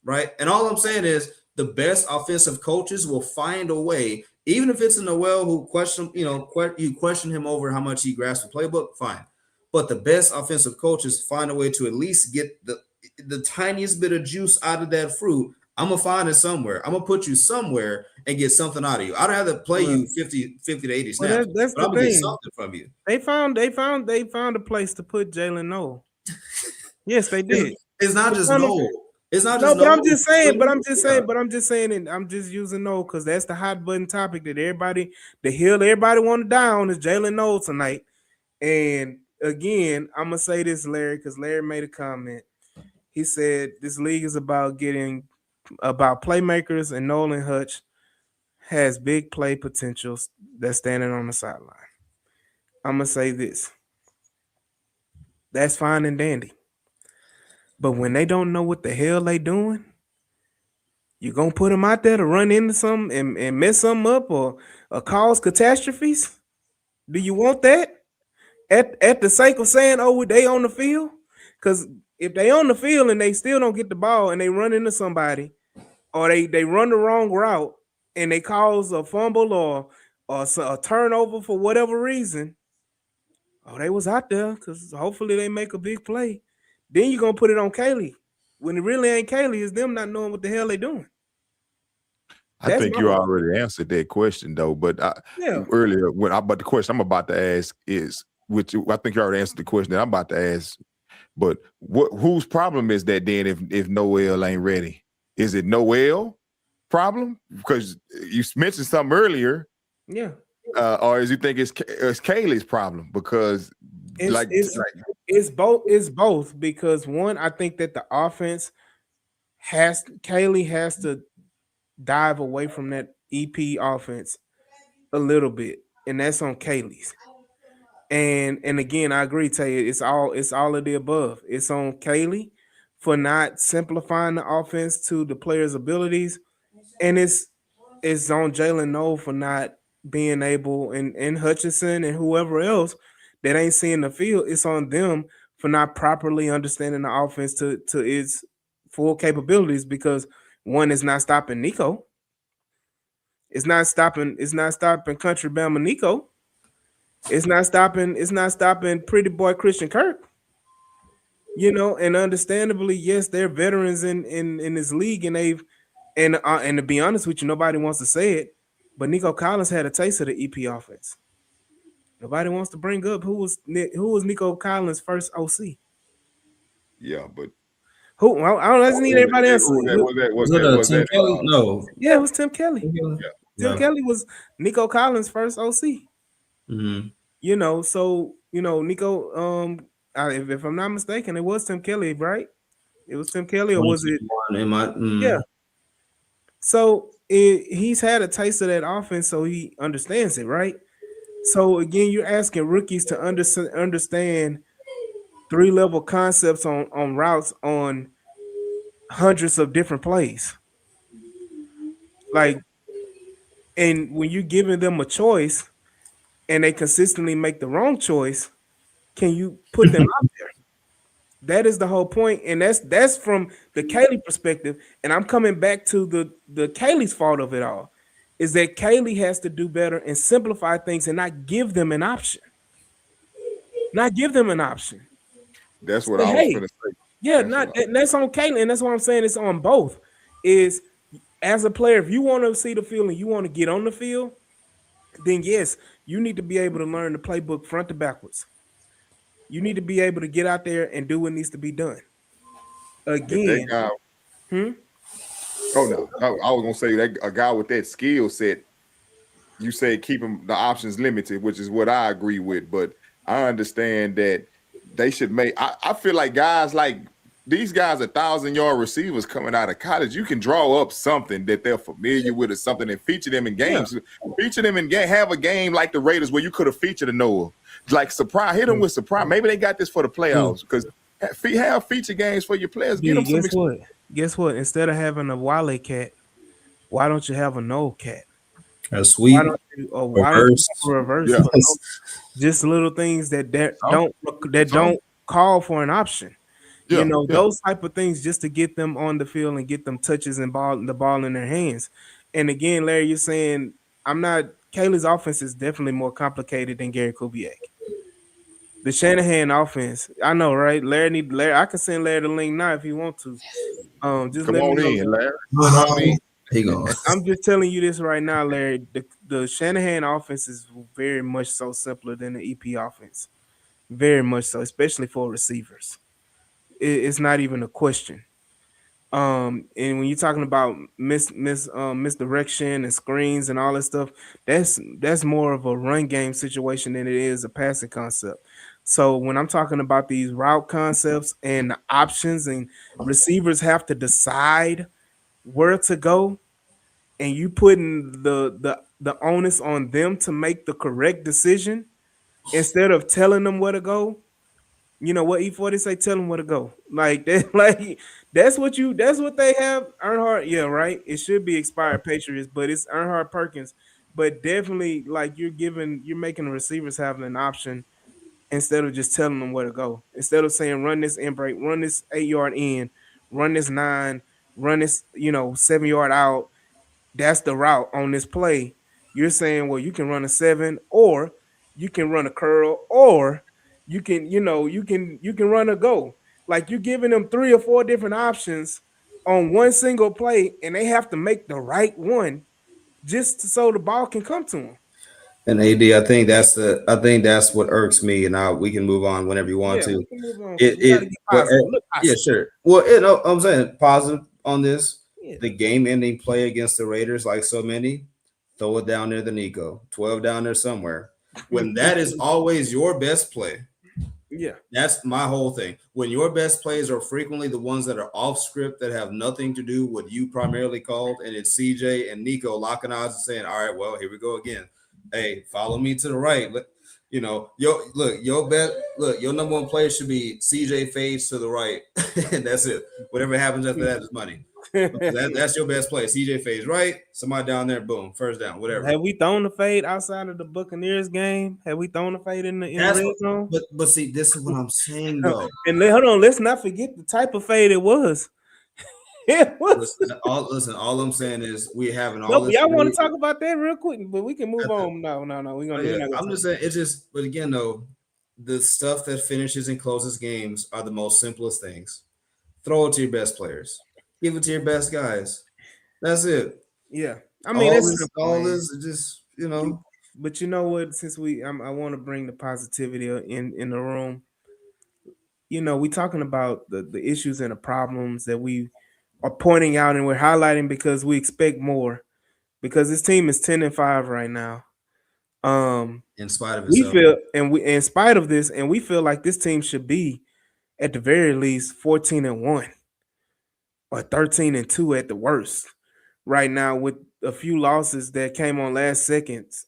right? And all I'm saying is the best offensive coaches will find a way, even if it's a Noel who you question him over how much he grasps the playbook, fine. But the best offensive coaches find a way to at least get the tiniest bit of juice out of that fruit. I'm going to find it somewhere. I'm going to put you somewhere and get something out of you. I don't have to play you 50 to 80 snaps. That's but I'm the going to thing. get something from you. They found a place to put Jalen Noel. Yes, they did. It's not just Noel. It's not No, just but Noel. I'm just saying, and I'm just using Noel because that's the hot button topic that everybody want to die on is Jalen Noel tonight. And again, I'm gonna say this, Larry, because Larry made a comment. He said this league is about playmakers, and Nolan Hutch has big play potentials that's standing on the sideline. I'm gonna say this. That's fine and dandy. But when they don't know what the hell they doing, you gonna put them out there to run into something and mess something up or cause catastrophes? Do you want that? At the sake of saying, oh, they on the field? Because if they on the field and they still don't get the ball and they run into somebody, or they run the wrong route and they cause a fumble or a turnover for whatever reason, oh, they was out there because hopefully they make a big play. Then you're going to put it on Kaylee. When it really ain't Kaylee, it's them not knowing what the hell they doing. I think you already answered that question, though. But earlier, but the question I'm about to ask is, which I think you already answered the question that I'm about to ask. But whose problem is that then if Noel ain't ready? Is it Noel problem? Because you mentioned something earlier. Yeah. Or is you think it's Kaylee's problem? Because it's both. Because one, I think that the offense Kaylee has to dive away from that EP offense a little bit, and that's on Kaylee's. And again, I agree, Tay. It's all of the above. It's on Kaylee for not simplifying the offense to the players' abilities, and it's on Jalen Noel for not being able, and Hutchinson and whoever else that ain't seeing the field. It's on them for not properly understanding the offense to its full capabilities, because one is not stopping Nico. It's not stopping Country Bama Nico. It's not stopping pretty boy Christian Kirk. And understandably, yes, they're veterans in this league, and and to be honest with you, nobody wants to say it, but Nico Collins had a taste of the EP offense. Nobody wants to bring up who was Nico Collins' first OC. Yeah, but Who? I don't. Let's need everybody else. who was that? Was it Tim Kelly? No. Yeah, it was Tim Kelly. Tim Yeah. Kelly was Nico Collins' first OC. Mm-hmm. You know, so Nico. If I'm not mistaken, it was Tim Kelly, right? It was Tim Kelly, or was it? Yeah. So he's had a taste of that offense, so he understands it, right? So again, you're asking rookies to understand 3-level concepts on routes on hundreds of different plays. Like, and when you're giving them a choice and they consistently make the wrong choice, can you put them out there? That is the whole point, and that's from the Kaylee perspective. And I'm coming back to the Kaylee's fault of it all, is that Kaylee has to do better and simplify things and not give them an option. Not give them an option. That's what Say, I was hey, going to say. yeah, that's on Kaylee, and that's what I'm saying. It's on both. Is as a player, if you want to see the field and you want to get on the field, then yes, you need to be able to learn the playbook front to backwards. You need to be able to get out there and do what needs to be done. Again, oh no, I was gonna say that a guy with that skill set, you say keep him the options limited, which is what I agree with. But I understand that they should make. I feel like guys like these guys, 1,000-yard receivers coming out of college, you can draw up something that they're familiar with or something and feature them in games. Feature them in game. Have a game like the Raiders where you could have featured a Noah, like surprise, hit them with surprise. Maybe they got this for the playoffs because have feature games for your players. Get them guess what? Guess what? Instead of having a Wale cat, why don't you have a Noel cat? A sweet why don't you have a reverse? Yeah. Just little things that don't call for an option. Yeah, Those type of things just to get them on the field and get them touches and the ball in their hands. And again, Larry, you're saying Kaylee's offense is definitely more complicated than Gary Kubiak. The Shanahan offense, I know, right? Larry, I can send Larry the link now if you want to. Just come let on me know. in, Larry. I'm just telling you this right now, Larry. The Shanahan offense is very much so simpler than the EP offense. Very much so, especially for receivers. It's not even a question. And when you're talking about misdirection and screens and all that stuff, that's more of a run game situation than it is a passing concept. So when I'm talking about these route concepts and the options, and receivers have to decide where to go, and you putting the onus on them to make the correct decision instead of telling them where to go. You know what E40 say? Tell them where to go. Like that, that's what they have. Earnhardt, yeah, right. It should be expired Patriots, but it's Earnhardt Perkins. But definitely, like you're making the receivers have an option instead of just telling them where to go. Instead of saying run this in break, run this 8-yard in, run this 9, run this 7-yard out. That's the route on this play. You're saying, well, you can run a 7, or you can run a curl, or you can run a go. Like you're giving them 3 or 4 different options on one single play, and they have to make the right one just so the ball can come to them. And AD, I think that's what irks me. And we can move on whenever you want to. We can move on. Yeah, sure. Well, I'm saying positive on this. Yeah. The game-ending play against the Raiders, like so many, throw it down there to Nico. 12 down there somewhere. When that is always your best play. Yeah, that's my whole thing. When your best plays are frequently the ones that are off script, that have nothing to do with what you primarily called, and it's CJ and Nico locking eyes and saying, all right, well, here we go again. Hey, follow me to the right. Your number one player should be CJ fades to the right. And that's it. Whatever happens after that is money. That's your best play. CJ fades right. Somebody down there, boom, first down, whatever. Have we thrown the fade outside of the Buccaneers game? Have we thrown the fade in the red zone? But see, this is what I'm saying though. And hold on, let's not forget the type of fade it was. It was. Listen, all I'm saying is we having all this. Y'all want to talk about that real quick, but we can move on. No. I'm just saying it's just, but again, though, the stuff that finishes and closes games are the most simplest things. Throw it to your best players. Give it to your best guys. That's it. Yeah. I mean, all this just, But you know what? Since I want to bring the positivity in the room. You know, we talking about the issues and the problems that we are pointing out and we're highlighting because we expect more. Because this team is 10-5 right now. Um, in spite of we itself. feel, and we, in spite of this, and we feel like this team should be at the very least 14-1 or 13-2 at the worst. Right now, with a few losses that came on last seconds,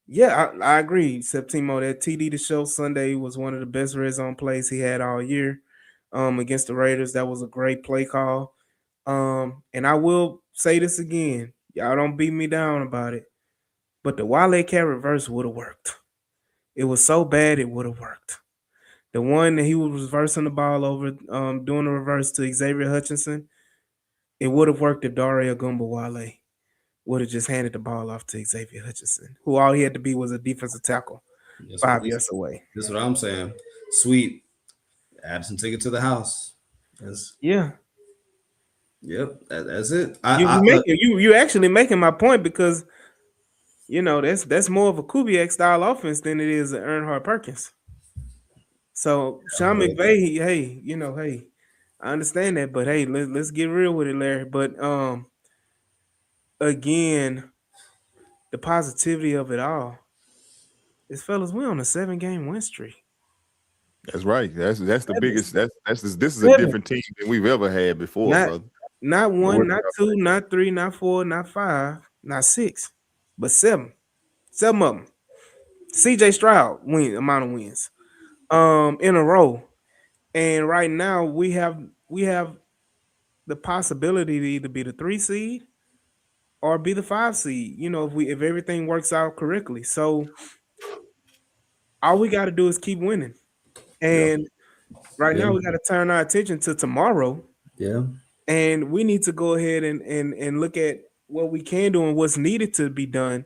yeah, I agree. Septimo, that TD to show Sunday was one of the best red zone plays he had all year. Against the Raiders, that was a great play call. And I will say this again, y'all don't beat me down about it, but the Wale cat reverse would have worked. It was so bad it would have worked. The one that he was reversing the ball over, doing the reverse to Xavier Hutchinson, it would have worked if Dario Wale would have just handed the ball off to Xavier Hutchinson, who all he had to be was a defensive tackle That's what, 5 yards away. that's what I'm saying. Sweet. Addison ticket to the house. That's Yeah, yep. That's it. you actually making my point because that's more of a Kubiak style offense than it is an Earnhardt Perkins. So Sean McVay, hey, I understand that, but hey, let's get real with it, Larry. But again, the positivity of it all is, fellas, we're on a 7-game win streak. That's right. That's the biggest. This is a Seven. different team than we've ever had before, Not brother. not No one, doubt. not two, not three, not four, not five, not six, but seven. Seven of them. CJ Stroud amount of wins in a row. And right now we have the possibility to either be the 3 seed or be the 5 seed, if everything works out correctly. So all we got to do is keep winning. Yeah. And right Yeah. now we got to turn our attention to tomorrow, Yeah. and we need to go ahead and look at what we can do and what's needed to be done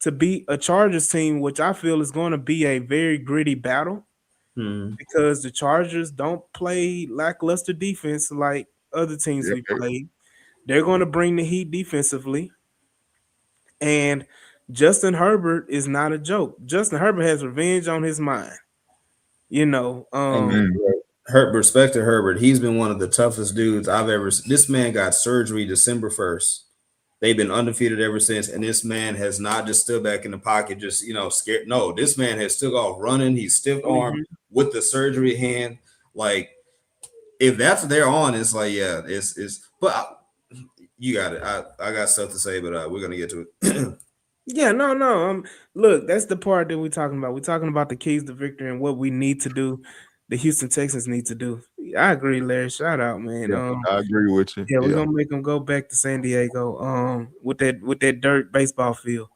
to beat a Chargers team, which I feel is going to be a very gritty battle Hmm. because the Chargers don't play lackluster defense like other teams we Yeah. played. They're going to bring the heat defensively. And Justin Herbert is not a joke. Justin Herbert has revenge on his mind. Hey man, respect to Herbert. He's been one of the toughest dudes I've ever seen. This man got surgery December 1st. They've been undefeated ever since, and this man has not just stood back in the pocket, just scared. No, this man has still off running. He's stiff arm with the surgery hand. Like, if that's what they're on, it's like, yeah, it's. But you got it. I got stuff to say, but we're gonna get to it. Yeah, no. Look, that's the part that we're talking about. We're talking about the keys to victory and what we need to do. The Houston Texans need to do. I agree, Larry. Shout out, man. Yeah, I agree with you. Yeah, we're gonna make them go back to San Diego. With that dirt baseball field.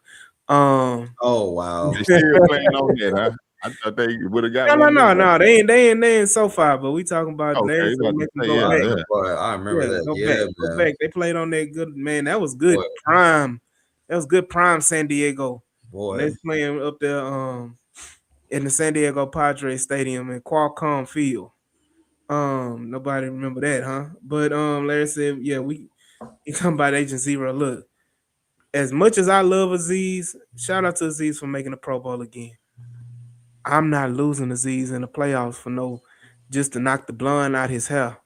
Oh wow. They still playing on that, huh? I thought they would have got one. No. They ain't so far, but we talking about Larry. Okay, So about make to them say, go back. yeah. Boy, I remember that. Go Yeah, back. Go man. back. They played on that good, man. That was good Boy. prime. That was good prime San Diego. Boy. Let's playing up there in the San Diego Padres Stadium in Qualcomm Field. Nobody remember that, huh? But Larry said, yeah, he talking about Agent Zero. Look, as much as I love Aziz, shout out to Aziz for making the Pro Bowl again. I'm not losing Aziz in the playoffs for just to knock the blonde out his hair.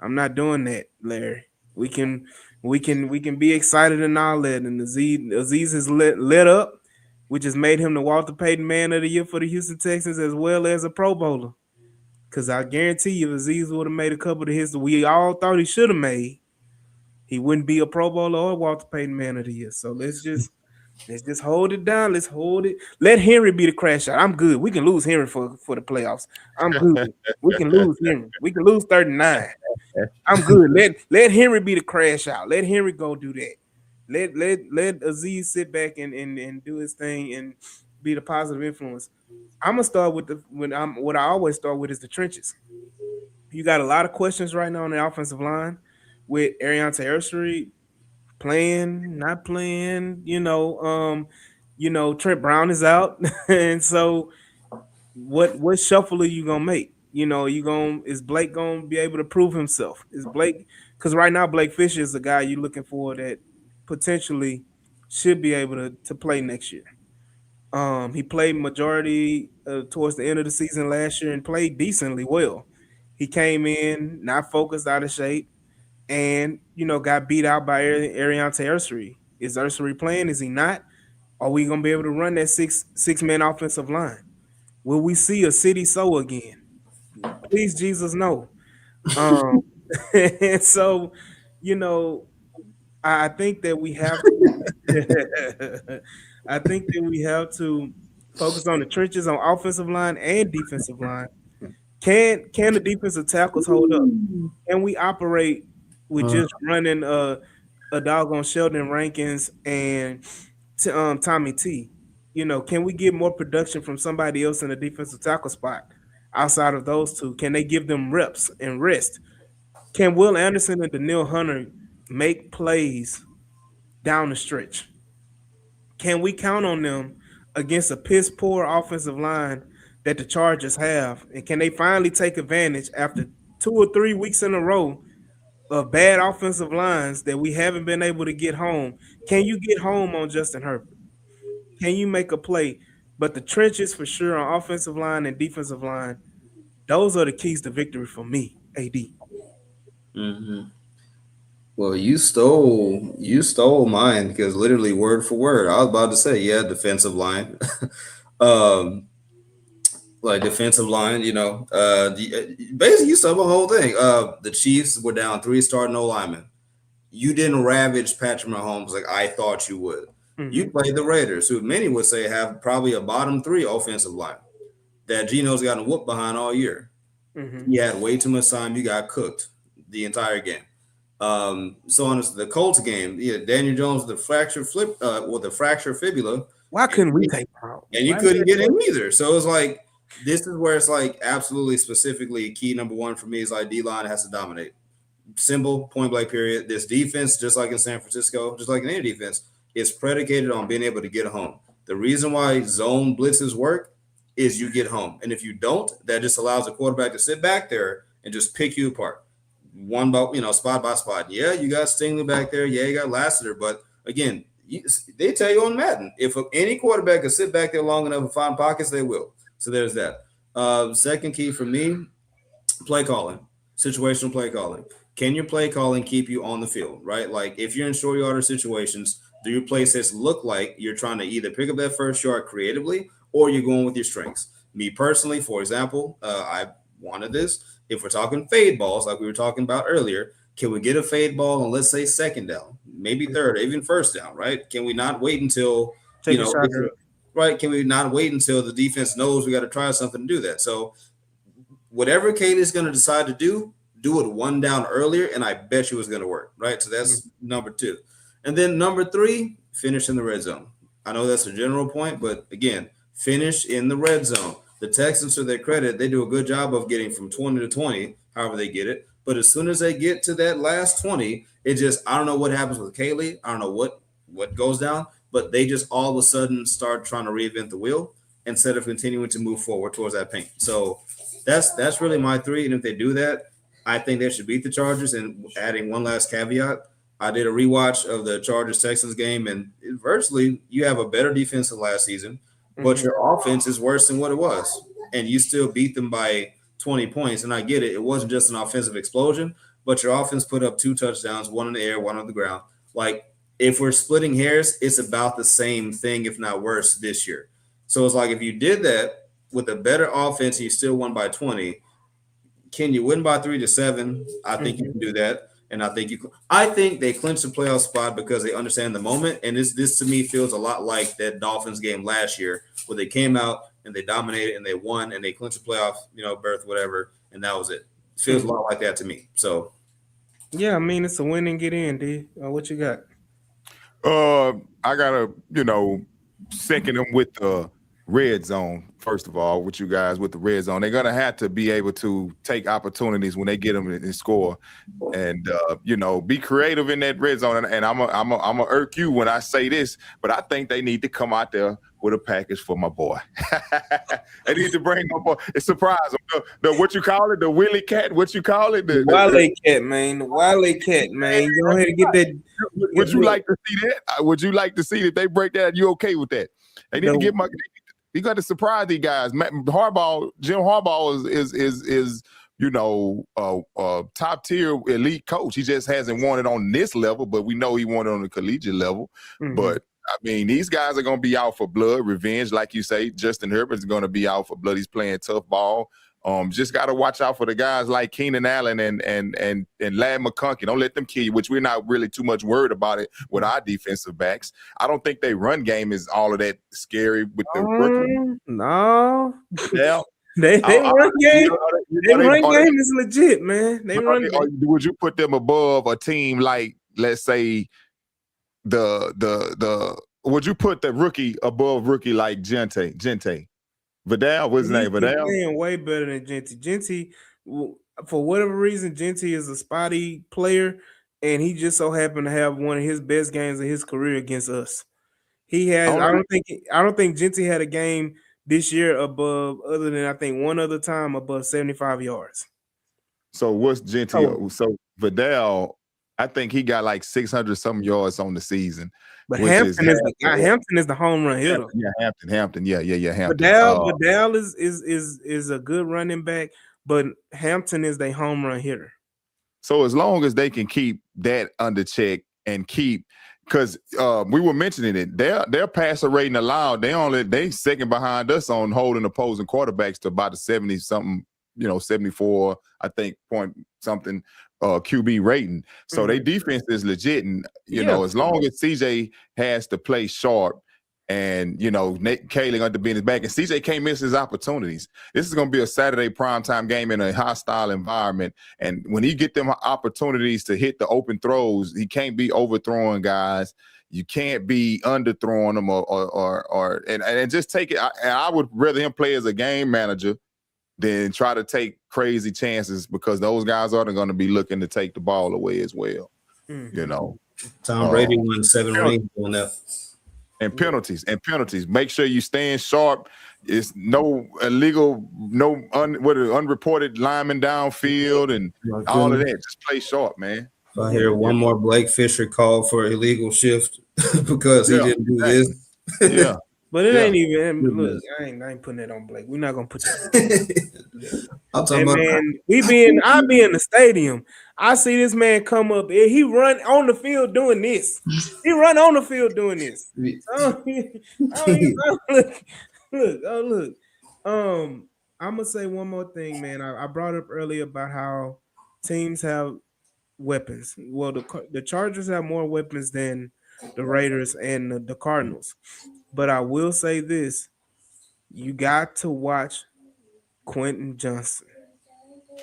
I'm not doing that, Larry. We can be excited and all that. And Aziz has lit up, which has made him the Walter Payton Man of the Year for the Houston Texans as well as a Pro Bowler. Because I guarantee you, Aziz would have made a couple of his that we all thought he should have made. He wouldn't be a Pro Bowler or Walter Payton Man of the Year. So let's just hold it down. Let's hold it. Let Henry be the crash out. I'm good. We can lose Henry for the playoffs. I'm good. We can lose Henry. We can lose 39. I'm good. Let Henry be the crash out. Let Henry go do that. Let Aziz sit back and do his thing and be the positive influence. I'm gonna start with what I always start with is the trenches. You got a lot of questions right now on the offensive line with Ariante Ursery playing, not playing. Trent Brown is out, and so what shuffle are you gonna make? Is Blake gonna be able to prove himself? Is Blake, because right now Blake Fisher is the guy you're looking for that potentially should be able to play next year. He played majority towards the end of the season last year and played decently well. He came in not focused, out of shape, and got beat out by Ariante Ursery. Is Ursery playing? Is he not? Are we gonna be able to run that six man offensive line? Will we see a city so again? Please, Jesus, no. Um, and so, you know, I think that we have to. I think that we have to focus on the trenches on offensive line and defensive line. Can the defensive tackles hold up? Can we operate with just running a doggone Sheldon Rankins and Tommy T? Can we get more production from somebody else in the defensive tackle spot outside of those two? Can they give them reps and rest? Can Will Anderson and Daniil Hunter make plays down the stretch? Can we count on them against a piss poor offensive line that the Chargers have? And can they finally take advantage after 2 or 3 weeks in a row of bad offensive lines that we haven't been able to get home? Can you get home on Justin Herbert? Can you make a play? But the trenches for sure on offensive line and defensive line, those are the keys to victory for me, AD. Mm-hmm. Well, you stole mine because literally word for word, I was about to say, yeah, defensive line. um, like defensive line, basically you stole the whole thing. The Chiefs were down 3 starting O linemen. You didn't ravage Patrick Mahomes like I thought you would. Mhm. You played the Raiders, who many would say have probably a bottom 3 offensive line that Geno's gotten whooped behind all year. Mhm. You had way too much time. You got cooked the entire game. So on the Colts game, Daniel Jones with the fractured fibula, Why couldn't we take him out? and you Why couldn't is that- get him either. So it's like this is where it's like absolutely specifically key number one for me is like D-line has to dominate. Simple, point blank, period. This defense, just like in San Francisco, just like in any defense, is predicated on being able to get home. The reason why zone blitzes work is you get home. And if you don't, that just allows the quarterback to sit back there and just pick you apart. One by spot by spot. Yeah, you got Stingley back there. Yeah, you got Lassiter. But again, they tell you on Madden, if any quarterback can sit back there long enough and find pockets, they will. So there's that. Second key for me, play calling, situational play calling. Can your play calling keep you on the field, right? Like if you're in short yardage situations, do your play sets look like you're trying to either pick up that first yard creatively or you're going with your strengths? Me personally, for example, I wanted this. If we're talking fade balls, like we were talking about earlier, can we get a fade ball on, let's say, second down, maybe third, even first down, right? Can we not wait until, Take a shot. right? Can we not wait until the defense knows we got to try something to do that? So whatever Kate is going to decide to do it one down earlier, and I bet you it's going to work, right? So that's number 2. And then number 3, finish in the red zone. I know that's a general point, but again, finish in the red zone. The Texans, to their credit, they do a good job of getting from 20 to 20, however they get it. But as soon as they get to that last 20, it just, I don't know what happens with Kaylee. I don't know what goes down, but they just all of a sudden start trying to reinvent the wheel instead of continuing to move forward towards that paint. So that's really my 3. And if they do that, I think they should beat the Chargers. And adding one last caveat, I did a rewatch of the Chargers-Texans game, and virtually you have a better defense than last season, but your offense is worse than what it was, and you still beat them by 20 points. And I get it. It wasn't just an offensive explosion, but your offense put up 2 touchdowns, 1 in the air, 1 on the ground. Like, if we're splitting hairs, it's about the same thing, if not worse, this year. So it's like if you did that with a better offense and you still won by 20, can you win by 3-7? I think you can do that. And I think they clinched the playoff spot because they understand the moment. And this to me feels a lot like that Dolphins game last year where they came out and they dominated and they won and they clinched the playoff, berth, whatever. And that was it. It feels a lot like that to me. So, yeah, I mean, it's a win and get in, D. What you got? I gotta, second them with the red zone. First of all, with you guys with the red zone, they're gonna have to be able to take opportunities when they get them and score, and be creative in that red zone. And I'm a irk you when I say this, but I think they need to come out there with a package for my boy. They need to bring up a surprise him. The what you call it? The Willie Cat? What you call it? The Wale Cat, man. The Wale Cat, man. Go ahead and get that. Would you like to see that? Would you like to see that they break that? You okay with that? They need to get you got to surprise these guys. Jim Harbaugh is top tier elite coach. He just hasn't won it on this level, but we know he won it on the collegiate level. Mhm. But I mean, these guys are going to be out for blood, revenge, like you say. Justin Herbert's going to be out for blood. He's playing tough ball. Just got to watch out for the guys like Keenan Allen and Lad McConkey. Don't let them kill you, which we're not really too much worried about it with our defensive backs. I don't think their run game is all of that scary with the rookie. No. Yeah. They run game. Their run game is legit, man. They run game. Would you put them above a team like, let's say, would you put the rookie above rookie like Gente? Vidal, what's his name? Vidal? Playing way better than Gente. Gente, for whatever reason, Gente is a spotty player, and he just so happened to have one of his best games of his career against us. He has. I don't think Gente had a game this year above, other than I think one other time above 75 yards. So what's Gente? So Vidal, I think he got like 600 something yards on the season. But Hampton is the home run hitter. Hampton. Yeah, Hampton. Vidal is a good running back, but Hampton is the home run hitter. So as long as they can keep that under check and keep, because we were mentioning it, their passer rating allowed, they second behind us on holding opposing quarterbacks to about the 70 something, 74, I think, point something QB rating. So their defense is legit. And, as long as CJ has to play sharp and, Nate Kaling got to be in his back, and CJ can't miss his opportunities. This is going to be a Saturday primetime game in a hostile environment. And when he get them opportunities to hit the open throws, he can't be overthrowing guys. You can't be underthrowing them and just take it. I would rather him play as a game manager than try to take crazy chances, because those guys aren't going to be looking to take the ball away as well. Tom Brady won 7 rings on that. And penalties. Make sure you stand sharp. It's no illegal, unreported lineman downfield and all of that. Just play sharp, man. I hear one more Blake Fisher call for illegal shift because he didn't do this. Yeah. But it ain't even. Look, I ain't putting that on Blake. We're not gonna put that. I'm talking about. Man, I be in the stadium. I see this man come up. He run on the field doing this. Look. I'm gonna say one more thing, man. I brought up earlier about how teams have weapons. Well, the Chargers have more weapons than the Raiders and the Cardinals. But I will say this: you got to watch Quentin Johnson.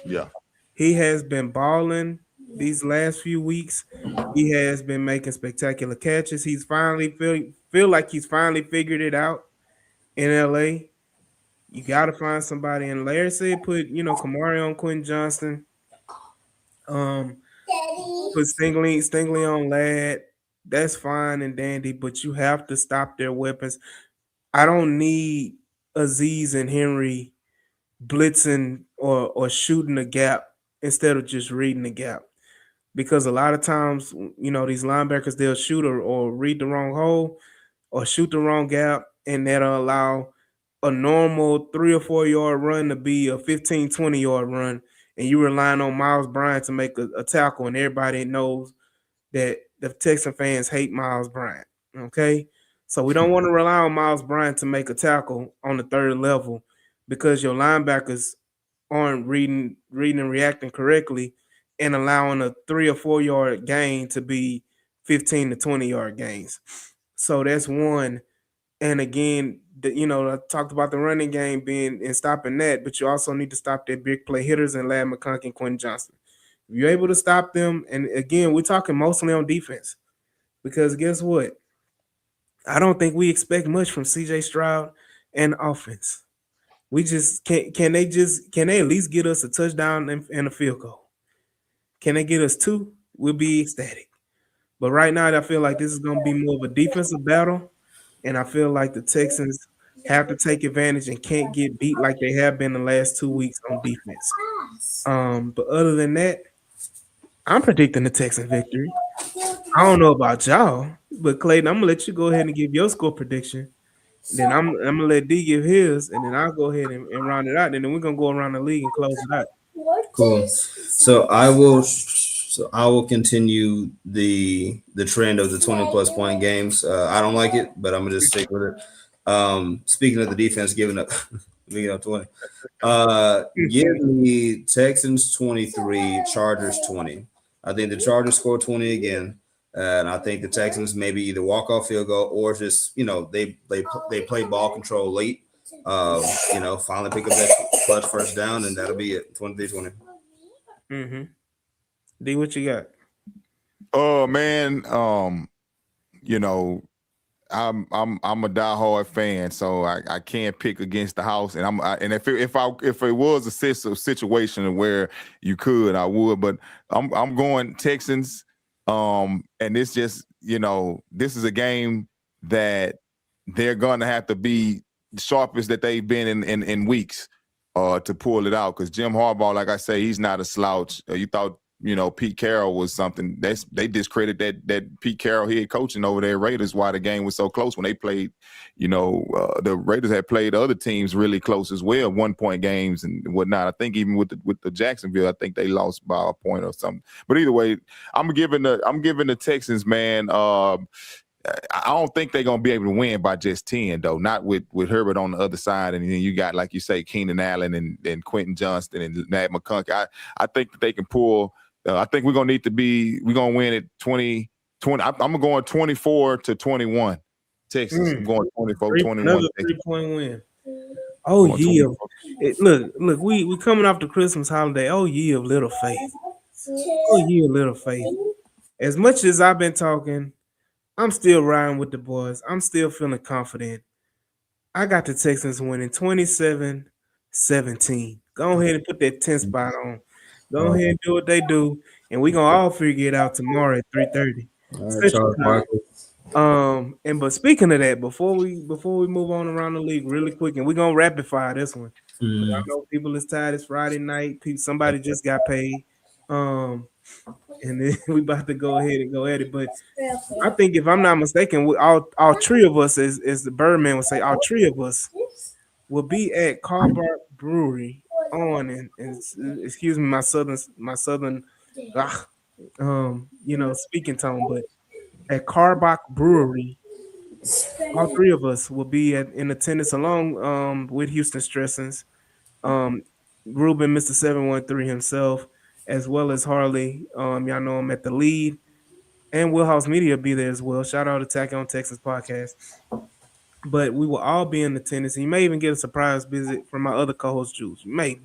Yeah. He has been balling these last few weeks. He has been making spectacular catches. He's finally feel like he's finally figured it out in LA. You got to find somebody. And Larry said, put Kamari on Quentin Johnson. Put Stingley on Ladd. That's fine and dandy, but you have to stop their weapons. I don't need Aziz and Henry blitzing or shooting the gap instead of just reading the gap. Because a lot of times, these linebackers, they'll shoot or read the wrong hole or shoot the wrong gap, and that'll allow a normal 3 or 4 yard run to be a 15, 20 yard run, and you're relying on Miles Bryant to make a tackle, and everybody knows that the Texan fans hate Miles Bryant, okay? So we don't want to rely on Miles Bryant to make a tackle on the third level because your linebackers aren't reading and reacting correctly and allowing a 3 or 4 yard gain to be 15 to 20 yard gains. So that's one. And again, I talked about the running game being and stopping that, but you also need to stop their big play hitters and Lad McConkey and Quentin Johnson. If you're able to stop them, and again, we're talking mostly on defense, because guess what? I don't think we expect much from CJ Stroud and offense. We just can they at least get us a touchdown and a field goal? Can they get us 2? We'll be ecstatic. But right now, I feel like this is going to be more of a defensive battle and I feel like the Texans have to take advantage and can't get beat like they have been the last 2 weeks on defense. But other than that, I'm predicting the Texan victory. I don't know about y'all, but Clayton, I'm gonna let you go ahead and give your score prediction. Then I'm gonna let D give his, and then I'll go ahead and round it out. And then we're gonna go around the league and close it out. Cool. So I will continue the trend of the 20 plus point games. I don't like it, but I'm gonna just stick with it. Speaking of the defense giving up giving up 20. Give me Texans 23, Chargers 20. I think the Chargers score 20 again. And I think the Texans maybe either walk off field goal or just, they play ball control late. Finally pick up that clutch first down, and that'll be it. 23-20. Mm-hmm. D, what you got? Oh man, I'm a diehard fan, so I can't pick against the house, and if it was a situation where you could, I would, but I'm going Texans, and it's just this is a game that they're going to have to be the sharpest that they've been in weeks to pull it out, because Jim Harbaugh, like I say, he's not a slouch. You thought Pete Carroll was something. They discredit that Pete Carroll head coaching over there Raiders, why the game was so close when they played. The Raiders had played other teams really close as well, 1-point games and whatnot. I think even with the Jacksonville, I think they lost by a point or something. But either way, I'm giving the Texans, man. I don't think they're gonna be able to win by just 10, though. Not with Herbert on the other side, and then you got, like you say, Keenan Allen and Quentin Johnston and Matt McConkey. I think that they can pull. I think we're gonna win at 20. I'm going 24-21. Texas. I'm going 24-21. Another 3-point win. Oh yeah. Look, we coming off the Christmas holiday. Oh yeah, of little faith. Oh yeah, little faith. As much as I've been talking, I'm still riding with the boys. I'm still feeling confident. I got the Texans winning 27-17. Go ahead and put that 10 spot on. Go ahead and do what they do, and we're gonna all figure it out tomorrow at 3:30. But speaking of that, before we move on around the league really quick, and we're gonna rapid fire this one. I know people is tired. It's Friday night. Somebody just got paid. And then we about to go ahead and go at it. But I think, if I'm not mistaken, all three of us, as the Birdman would say, all three of us will be at Carbark Brewery and excuse me, my southern speaking tone, but at Carbark Brewery, all three of us will be in attendance along with Houston Stressings, Ruben, Mr. 713 himself, as well as Harley. Y'all know him at the lead, and Wheelhouse Media will be there as well. Shout out to Attack on Texas podcast. But we will all be in attendance. And you may even get a surprise visit from my other co-host, Jules. You may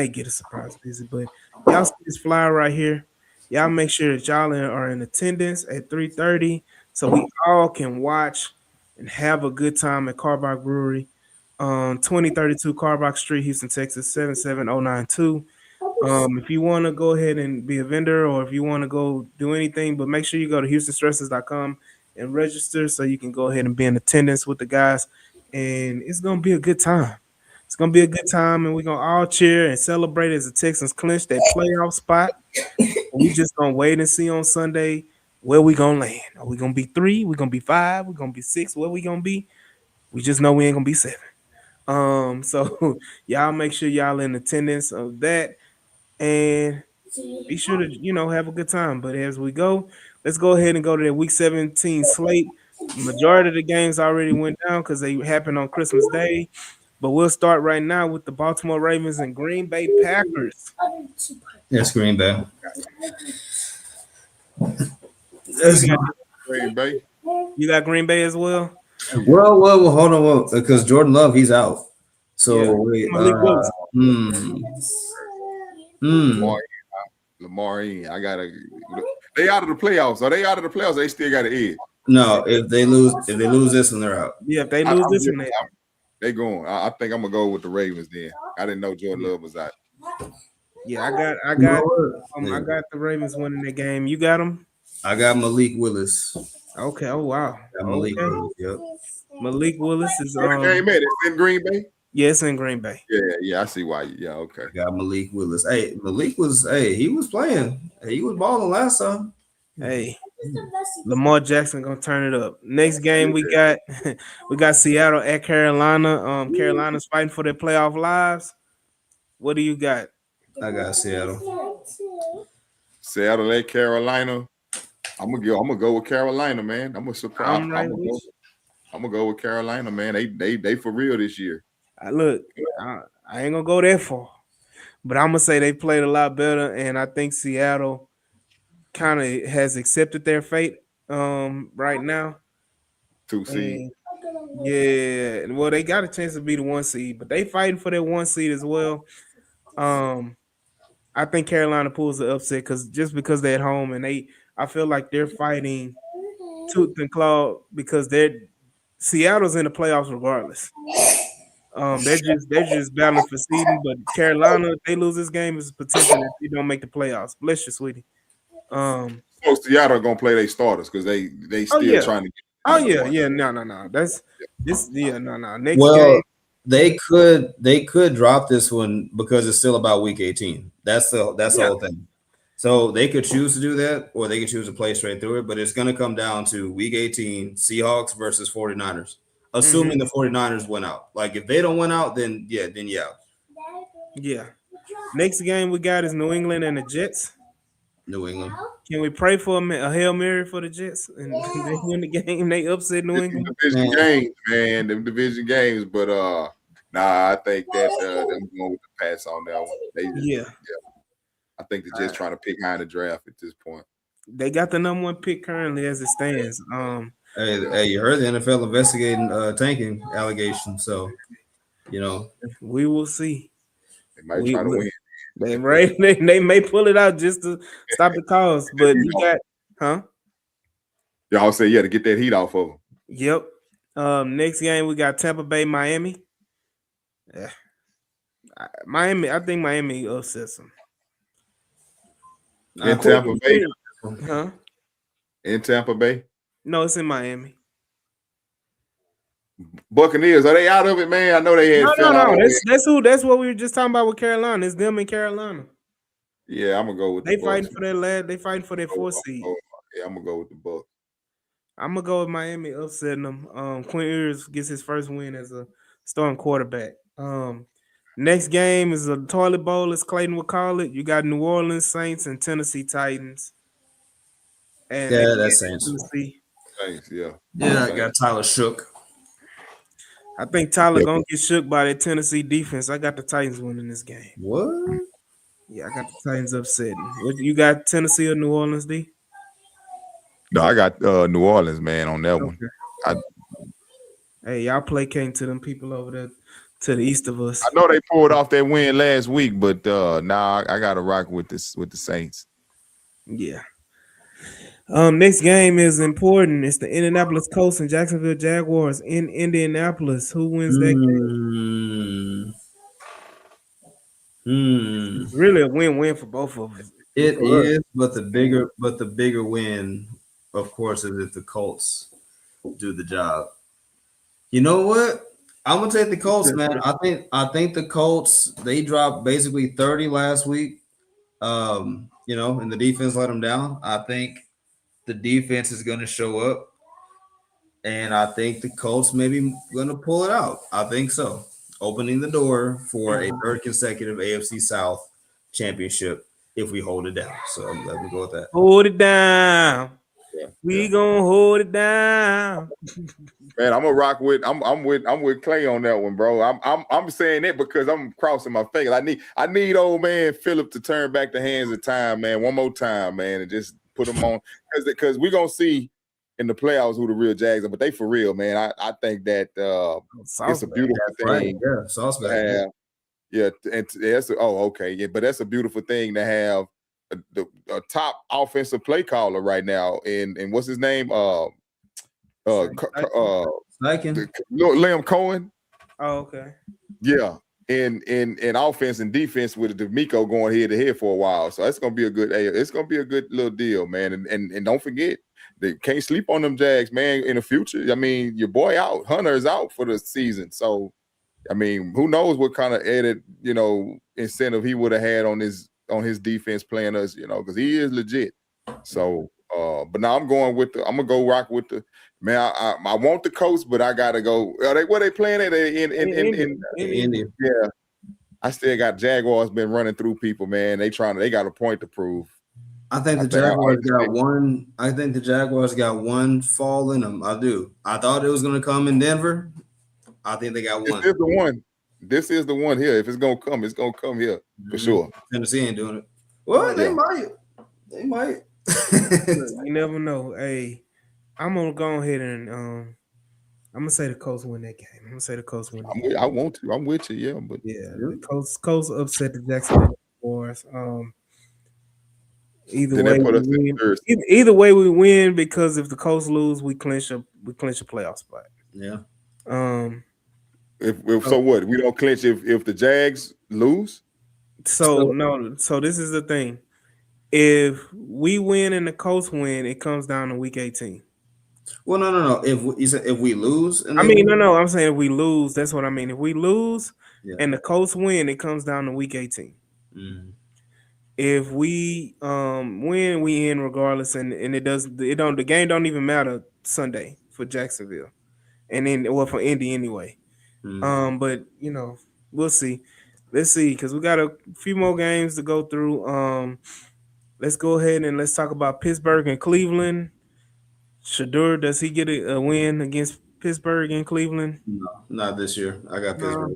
get a surprise visit. But y'all see this flyer right here. Y'all make sure that y'all are in attendance at 3:30, so we all can watch and have a good time at Carbark Brewery, 2032 Carbark Street, Houston, Texas 77092. If you want to go ahead and be a vendor, or if you want to go do anything, but make sure you go to HoustonStresses.com and register so you can go ahead and be in attendance with the guys. And it's going to be a good time. It's going to be a good time, and we're going to all cheer and celebrate as the Texans clinch that playoff spot. We just going to wait and see on Sunday where we going to land. Are we going to be 3? We're going to be 5? We're going to be 6? Where we going to be? We just know we ain't going to be 7. So y'all make sure y'all in attendance of that. And be sure to, have a good time. But as we go, let's go ahead and go to the Week 17 slate. Majority of the games already went down because they happened on Christmas Day. But we'll start right now with the Baltimore Ravens and Green Bay Packers. Yes, Green Bay. Green Bay. You got Green Bay as well? Well, hold on, because Jordan Love, he's out. So wait, Lamar, I gotta. They out of the playoffs. Are they out of the playoffs? They still got an edge. No, if they lose this one, they're out. Yeah, if they lose this one, they going. I think I'm gonna go with the Ravens then. I didn't know Jordan Love was out. Yeah, I got the Ravens winning the game. You got them? I got Malik Willis. Okay. Oh wow. Got Malik Okay. Willis. Yep. Malik Willis is Where the game at? It's in Green Bay. yes in Green Bay. Yeah, I see why. Yeah, okay. Got Malik Willis. Hey, Malik was. Hey, he was playing. He was balling last time. Hey, Lamar Jackson gonna turn it up. Next game we got we got Seattle at Carolina. Carolina's fighting for their playoff lives. What do you got? I got Seattle. Seattle at Carolina. I'm gonna go with Carolina, man. I'm I'm right with you. gonna go with Carolina, man. They for real this year. Look, I ain't gonna go that far, but I'm gonna say they played a lot better, and I think Seattle kind of has accepted their fate right now. 2 seed. And yeah, well, they got a chance to be the 1 seed, but they fighting for that 1 seed as well. I think Carolina pulls the upset because they're at home and I feel like they're fighting tooth and claw because Seattle's in the playoffs regardless. They're just battling for seeding, but Carolina, if they lose this game, is potential that they don't make the playoffs. Bless you, sweetie. So Seattle gonna play their starters because they still trying to get. Oh yeah, no. That's this. Yeah, no. Next Well, game. they could drop this one because it's still about week 18. That's the whole thing. So they could choose to do that, or they could choose to play straight through it. But it's going to come down to week 18, Seahawks versus 49ers. Assuming the 49ers win out. Like if they don't win out, then yeah. Yeah. Next game we got is New England and the Jets. New England. Can we pray for a Hail Mary for the Jets and they win the game? They upset New England. Division games, man. Them division games, but I think that them going with the pass on that one. I think they're just trying to pick high in the draft at this point. They got the number 1 pick currently as it stands. Hey, you heard the NFL investigating tanking allegations, so we will see. They might try to win. They may pull it out just to stop the cause, but you got, Y'all say to get that heat off of them. Yep. Next game we got Tampa Bay, Miami. Yeah. I think Miami upsets them. In Tampa Bay? In Tampa Bay? No, it's in Miami. Buccaneers, are they out of it, man? I know they had. No. That's what we were just talking about with Carolina. It's them in Carolina. Yeah, I'm gonna go with. They fighting for their lad. They fighting for their 4th seed. Yeah, I'm gonna go with the Bucs. I'm gonna go with Miami upsetting them. Quinn Ewers gets his first win as a starting quarterback. Next game is a toilet bowl, as Clayton would call it. You got New Orleans Saints and Tennessee Titans. And that's Saints. Saints, yeah. I got Tyler shook. I think Tyler gonna get shook by that Tennessee defense. I got the Titans winning this game. What? Yeah, I got the Titans upsetting. You got Tennessee or New Orleans, D? No, I got New Orleans, man, on that one. Hey, y'all placating to them people over there to the east of us. I know they pulled off that win last week, but I got to rock with the Saints. Yeah. Next game is important. It's the Indianapolis Colts and Jacksonville Jaguars in Indianapolis. Who wins that game? It's really a win-win for both of us. It is, but the bigger win, of course, is if the Colts do the job. You know what? I'm gonna take the Colts, man. I think the Colts, they dropped basically 30 last week. And the defense let them down. I think the defense is gonna show up, and I think the Colts maybe gonna pull it out. I think so. Opening the door for a 3rd consecutive AFC South championship if we hold it down. So let me go with that. Hold it down. We gonna hold it down. Man, I'm gonna rock with. I'm with Clay on that one, bro. I'm saying it because I'm crossing my fingers. I need old man Phillip to turn back the hands of time, man, one more time, man, and just put them on because we're gonna see in the playoffs who the real Jags are, but they for real, man. I think that it's a beautiful thing. Right. Yeah, sauce bag. But that's a beautiful thing to have a top offensive play caller right now. And what's his name? Liam Cohen. Oh, okay. Yeah. In offense and defense with D'Amico going head to head for a while. So it's gonna be a good little deal, man. And don't forget, they can't sleep on them Jags, man. In the future, I mean, your boy out, Hunter is out for the season, so I mean, who knows what kind of added, incentive he would have had on his defense playing us, because he is legit. So, but now I'm gonna go rock with the man. I want the Colts, but I gotta go. Where they playing at? In India. yeah. I still got Jaguars been running through people, man. They got a point to prove. I think the Jaguars got one. I think the Jaguars got one fall in them. I do. I thought it was going to come in Denver. I think they got one. This is the one. This is the one here. If it's gonna come, it's gonna come here for sure. Tennessee ain't doing it. Well, they might. They might. You never know. Hey, I'm gonna go ahead and I'm gonna say the Colts win that game. I'm gonna say the Colts win. I want to. I'm with you, yeah. But the Colts upset the Jacksonville Jaguars. Either way we win because if the Colts lose, we clinch a playoff spot. Yeah. So what? We don't clinch if the Jags lose. So this is the thing. If we win and the Colts win, it comes down to week 18. Well, no. If we lose, I'm saying if we lose, that's what I mean. If we lose and the Colts win, it comes down to week 18. Mm-hmm. If we win, we in regardless, and the game don't even matter Sunday for Jacksonville, and then for Indy anyway. Mm-hmm. But we'll see. Let's see, because we got a few more games to go through. Let's go ahead and let's talk about Pittsburgh and Cleveland. Shedeur, does he get a win against Pittsburgh and Cleveland? No, not this year. I got Pittsburgh.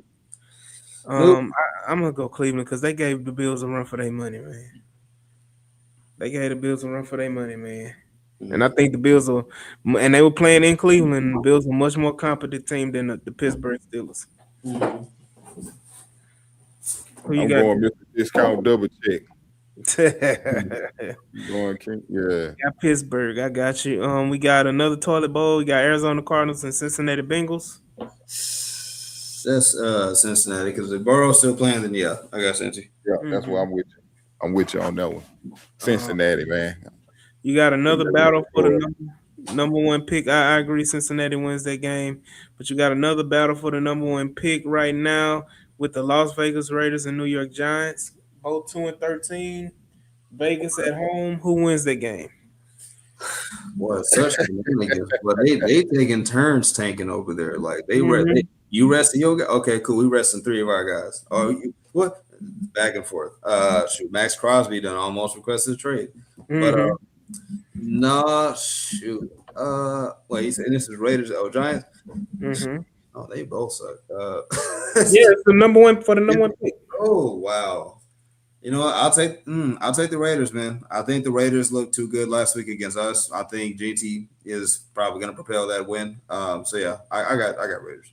I'm gonna go Cleveland because they gave the Bills a run for their money, man. And I think the Bills and they were playing in Cleveland. The Bills are a much more competent team than the Pittsburgh Steelers. Mm-hmm. I'm going Mr. Discount double check. Going King, yeah. Got Pittsburgh. I got you. We got another toilet bowl. We got Arizona Cardinals and Cincinnati Bengals. That's Cincinnati because if Burrow's still playing, then I got Cincy. Yeah, that's why I'm with you. I'm with you on that one. Cincinnati, man. You got another battle for the number one pick. I agree. Cincinnati wins that game, but you got another battle for the number one pick right now with the Las Vegas Raiders and New York Giants. Both 2-13. Vegas at home. Who wins that game? Boy, such shenanigans. But they taking turns tanking over there. Like you resting your guy? Okay, cool. We resting 3 of our guys. Oh, what? Back and forth. Shoot, Max Crosby done almost requested a trade. But shoot. Wait, he said this is Raiders. Oh, Giants. Mm-hmm. Oh, they both suck. It's the number one pick. Oh wow. You know what? I'll take the Raiders, man. I think the Raiders looked too good last week against us. I think GT is probably going to propel that win. So yeah, I got Raiders.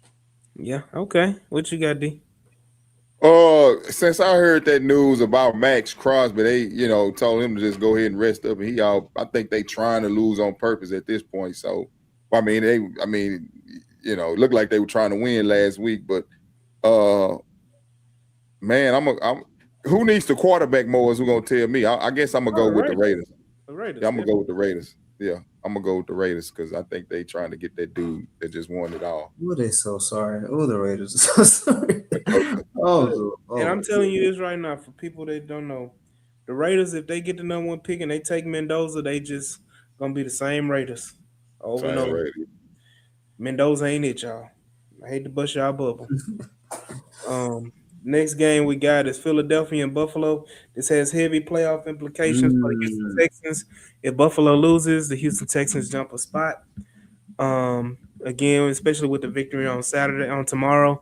Yeah. Okay. What you got, D? Since I heard that news about Max Crosby, they told him to just go ahead and rest up, and I think they trying to lose on purpose at this point. So looked like they were trying to win last week, but man, who needs the quarterback more is who gonna tell me. I guess I'm gonna go with the Raiders. Yeah, I'm gonna go with the Raiders. Yeah, I'm gonna go with the Raiders because I think they trying to get that dude that just won it all. Oh, they so sorry. Oh, the Raiders are so sorry. And I'm telling you this right now for people that don't know, the Raiders, if they get the number one pick and they take Mendoza, they just gonna be the same Raiders over and over. Mendoza ain't it, y'all. I hate to bust y'all bubble. Next game we got is Philadelphia and Buffalo. This has heavy playoff implications for the Houston Texans. If Buffalo loses, the Houston Texans jump a spot. Again, especially with the victory on tomorrow,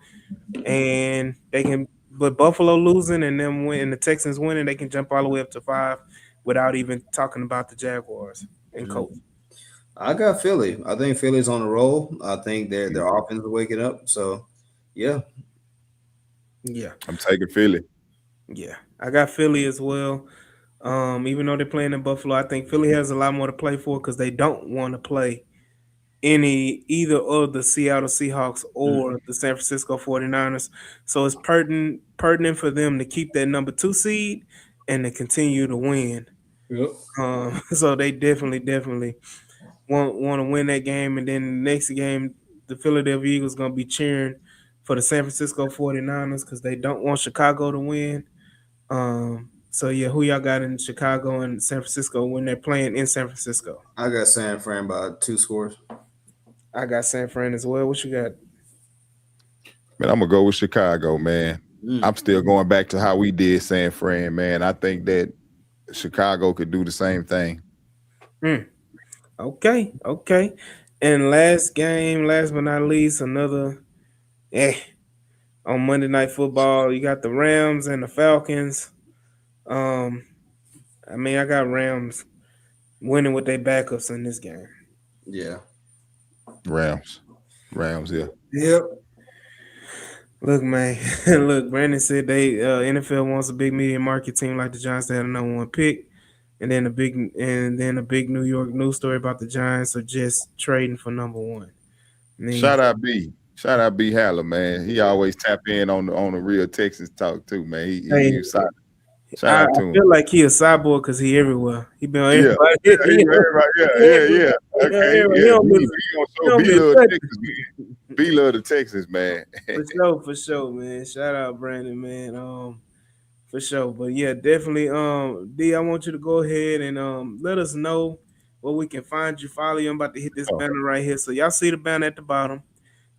and they can. But Buffalo losing and them win, and the Texans winning, they can jump all the way up to 5 without even talking about the Jaguars and Colts. I got Philly. I think Philly's on a roll. I think their offense is waking up. So, yeah. Yeah. I'm taking Philly. Yeah. I got Philly as well. Even though they're playing in Buffalo, I think Philly has a lot more to play for because they don't want to play either of the Seattle Seahawks or the San Francisco 49ers. So it's pertinent for them to keep that number 2 seed and to continue to win. Yep. So they definitely want to win that game, and then the next game, the Philadelphia Eagles going to be cheering for the San Francisco 49ers because they don't want Chicago to win. So yeah, who y'all got in Chicago and San Francisco when they're playing in San Francisco? I got San Fran by 2 scores. I got San Fran as well. What you got? Man, I'm gonna go with Chicago, man. I'm still going back to how we did San Fran, man. I think that Chicago could do the same thing. Okay. And last game, last but not least, another on Monday Night Football, you got the Rams and the Falcons. I got Rams winning with their backups in this game. Yeah. Rams, yeah. Yep. Look, man. Look, Brandon said they NFL wants a big media market team like the Giants that had a number 1 pick. And then a big New York news story about the Giants are just trading for number 1. Shout out B Haller, man. He always tap in on the real Texas talk too, man. He Shout out to him. I feel like he a cyborg because he everywhere. He been on everybody. Yeah. Okay. B love the Texas, man. For sure, man. Shout out Brandon, man. For sure. But yeah, definitely. D, I want you to go ahead and let us know where we can find you. Follow you. I'm about to hit this banner right here. So y'all see the banner at the bottom.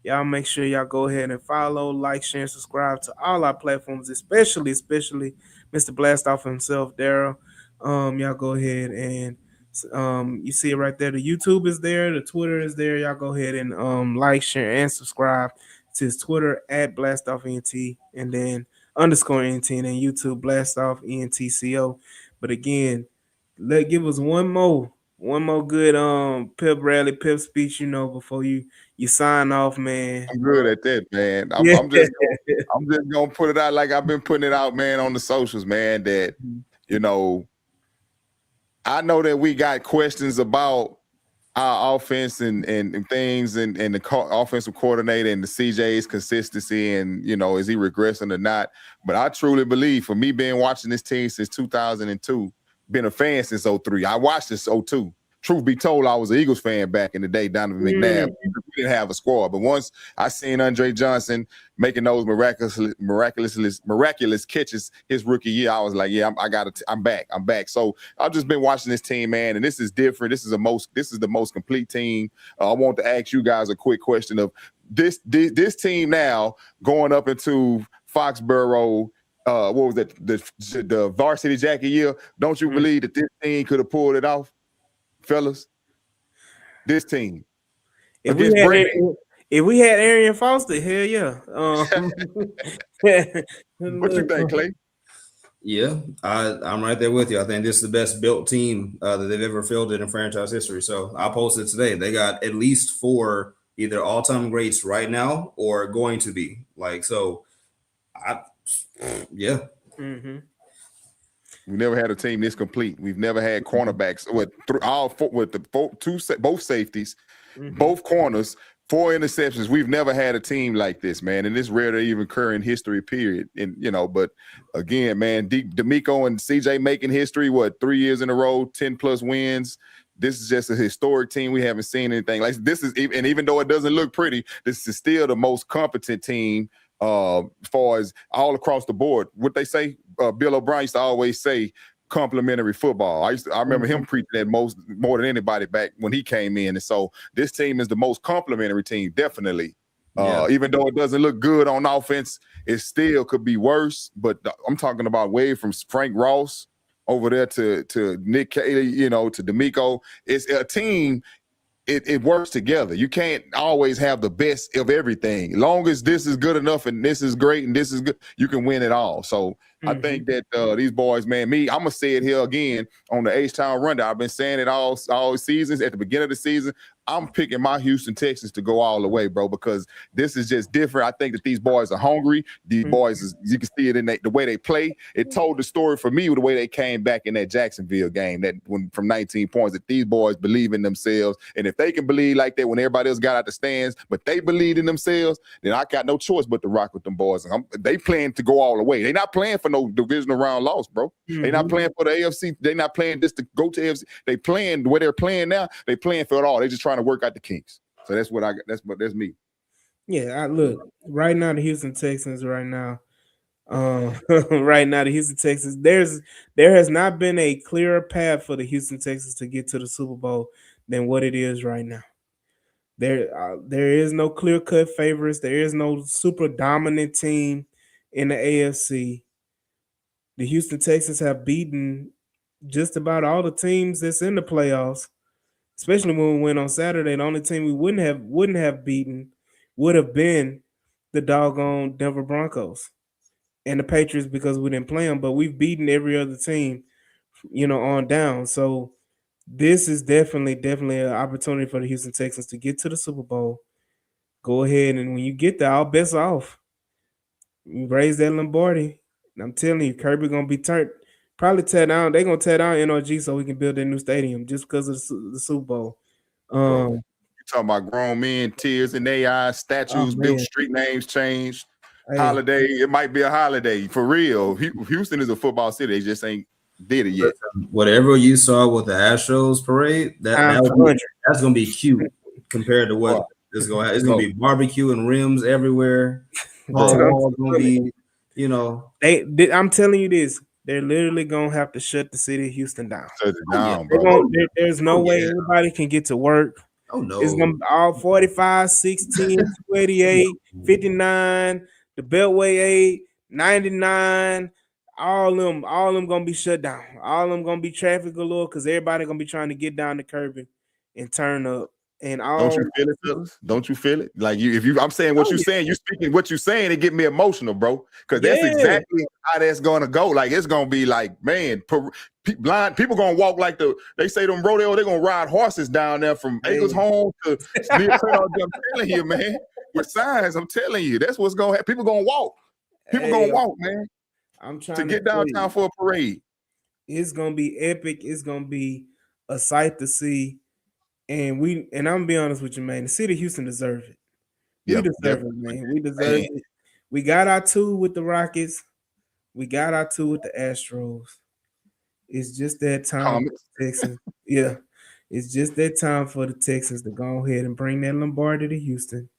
Y'all make sure y'all go ahead and follow, like, share, and subscribe to all our platforms, especially Mr. Blastoff himself, Daryl. Y'all go ahead and you see it right there. The YouTube is there, the Twitter is there. Y'all go ahead and like, share, and subscribe to his Twitter at BlastoffENT and then _ENT and then YouTube Blastoff ENTCO. But again, give us one more good pep rally, pep speech, before you sign off, man. I'm good at that, man. I'm just gonna put it out like I've been putting it out, man, on the socials, man, that I know that we got questions about our offense and things and the offensive coordinator and the CJ's consistency and, is he regressing or not? But I truly believe, for me being watching this team since 2002, been a fan since 03. I watched this 02. Truth be told, I was an Eagles fan back in the day, Donovan McNabb. We didn't have a squad. But once I seen Andre Johnson making those miraculous catches his rookie year, I was like, yeah, I'm back. So I've just been watching this team, man, and this is different. This is the most complete team. I want to ask you guys a quick question of this team now going up into Foxborough. What was that? The varsity jacket year. Don't you believe that this team could have pulled it off? Fellas, this team. If we had Arian Foster, hell yeah. What you think, Clay? Yeah, I'm right there with you. I think this is the best built team that they've ever fielded in franchise history. So I posted today. They got at least 4 either all-time greats right now or going to be. Yeah. Mm-hmm. We never had a team this complete. We've never had cornerbacks both safeties, both corners, 4 interceptions. We've never had a team like this, man. And it's rare to even occur in history, period. And but again, man, D'Amico and CJ making history, 3 years in a row, 10+ wins. This is just a historic team. We haven't seen anything like this. And even though it doesn't look pretty, this is still the most competent team as far as all across the board. What they say, Bill O'Brien used to always say, complimentary football. I remember him preaching that more than anybody back when he came in. And so this team is the most complimentary team, definitely. Even though it doesn't look good on offense, it still could be worse. But I'm talking about way from Frank Ross over there to Nick Cayley, to D'Amico. It's a team. It works together. You can't always have the best of everything. Long as this is good enough and this is great and this is good, you can win it all. So I think that these boys, man, I'm going to say it here again on the H-Town Rundown. I've been saying it all seasons. At the beginning of the season, I'm picking my Houston Texans to go all the way, bro, because this is just different. I think that these boys are hungry. These boys, you can see it in the way they play. It told the story for me with the way they came back in that Jacksonville game, that when from 19 points, that these boys believe in themselves. And if they can believe like that when everybody else got out the stands, but they believed in themselves, then I got no choice but to rock with them boys. They plan to go all the way. They not playing for no divisional round loss, bro. They not playing for the AFC. They not playing just to go to AFC. They playing the way they're playing now. They playing for it all. They just trying to work out the kinks. So that's what I got. That's me. Yeah, look, right now the Houston Texans right now the Houston Texans, there has not been a clearer path for the Houston Texans to get to the Super Bowl than what it is right now. There is no clear-cut favorites. There is no super dominant team in the AFC. The Houston Texans have beaten just about all the teams that's in the playoffs. Especially when we went on Saturday, the only team we wouldn't have beaten would have been the doggone Denver Broncos and the Patriots because we didn't play them. But we've beaten every other team, on down. So this is definitely an opportunity for the Houston Texans to get to the Super Bowl. Go ahead, and when you get there, all bets off. You raise that Lombardi. And I'm telling you, Kirby gonna be turned. Probably tear down. They're gonna tear down NRG so we can build a new stadium just because of the Super Bowl. You talking about grown men, tears in their eyes, statues built, street names changed, holiday. It might be a holiday for real. Houston is a football city. They just ain't did it yet. Whatever you saw with the Astros parade, that's gonna be cute compared to what is going to happen. It's gonna be barbecue and rims everywhere. All gonna be, I'm telling you this. They're literally gonna have to shut the city of Houston down. Shut it down, bro. There's no way anybody can get to work. Oh no. It's gonna be all 45, 16, 288, 59, the Beltway 8, 99. All them gonna be shut down. All of them gonna be traffic galore because everybody gonna be trying to get down the curb and turn up. And don't you feel it, fellas? Don't you feel it? Like I'm saying what you're saying, you're speaking what you're saying, it get me emotional, bro. Because that's exactly how that's gonna go. Like it's gonna be like, man, blind people gonna walk like they say them rodeo, they're gonna ride horses down there from Acres Home to I'm telling you, man. With signs, I'm telling you, that's what's gonna happen. People gonna walk. People gonna walk, man. I'm trying to get downtown for a parade. It's gonna be epic. It's gonna be a sight to see. And I'm gonna be honest with you, man. The city of Houston deserves it. We deserve it, man. We deserve it. We got our 2 with the Rockets. We got our 2 with the Astros. It's just that time for the Texans. Yeah. It's just that time for the Texans to go ahead and bring that Lombardi to Houston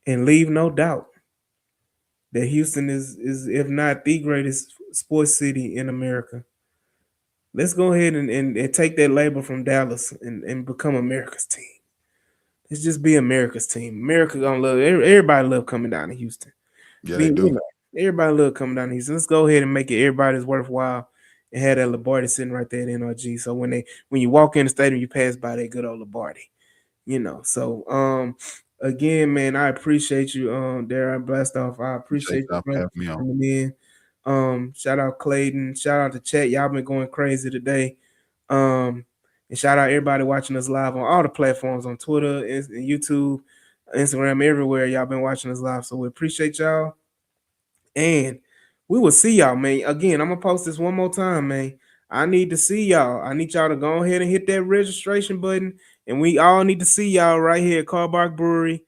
and leave no doubt that Houston is if not the greatest sports city in America. Let's go ahead and take that label from Dallas and become America's team. Let's just be America's team. America gonna love everybody love coming down to Houston. Yeah, they do. Everybody love coming down to Houston. Let's go ahead and make it everybody's worthwhile and have that Lombardi sitting right there at NRG. So when you walk in the stadium, you pass by that good old Lombardi. So again, man, I appreciate you, Darren Blastoff. I appreciate you coming in. Shout out Clayton, shout out to chat. Y'all been going crazy today. And shout out everybody watching us live on all the platforms on Twitter and YouTube, Instagram, everywhere. Y'all been watching us live. So we appreciate y'all. And we will see y'all, man. Again, I'm gonna post this one more time, man. I need to see y'all. I need y'all to go ahead and hit that registration button. And we all need to see y'all right here at Car Bark Brewery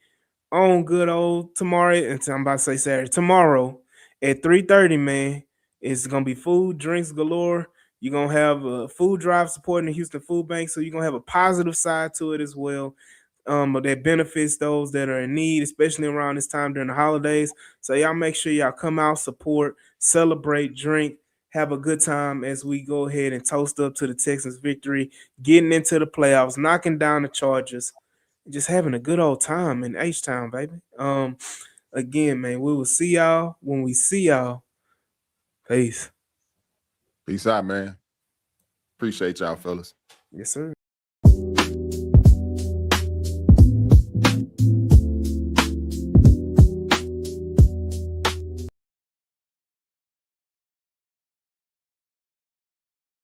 on good old tomorrow. And I'm about to say Saturday. Tomorrow at 3:30, man. It's gonna be food, drinks galore. You're gonna have a food drive supporting the Houston Food Bank, so you're gonna have a positive side to it as well. That benefits those that are in need, especially around this time during the holidays. So y'all make sure y'all come out, support, celebrate, drink, have a good time as we go ahead and toast up to the Texans' victory, getting into the playoffs, knocking down the Chargers, just having a good old time in H-Town, baby. Again, man, we will see y'all when we see y'all. Peace. Peace out, man. Appreciate y'all, fellas. Yes, sir.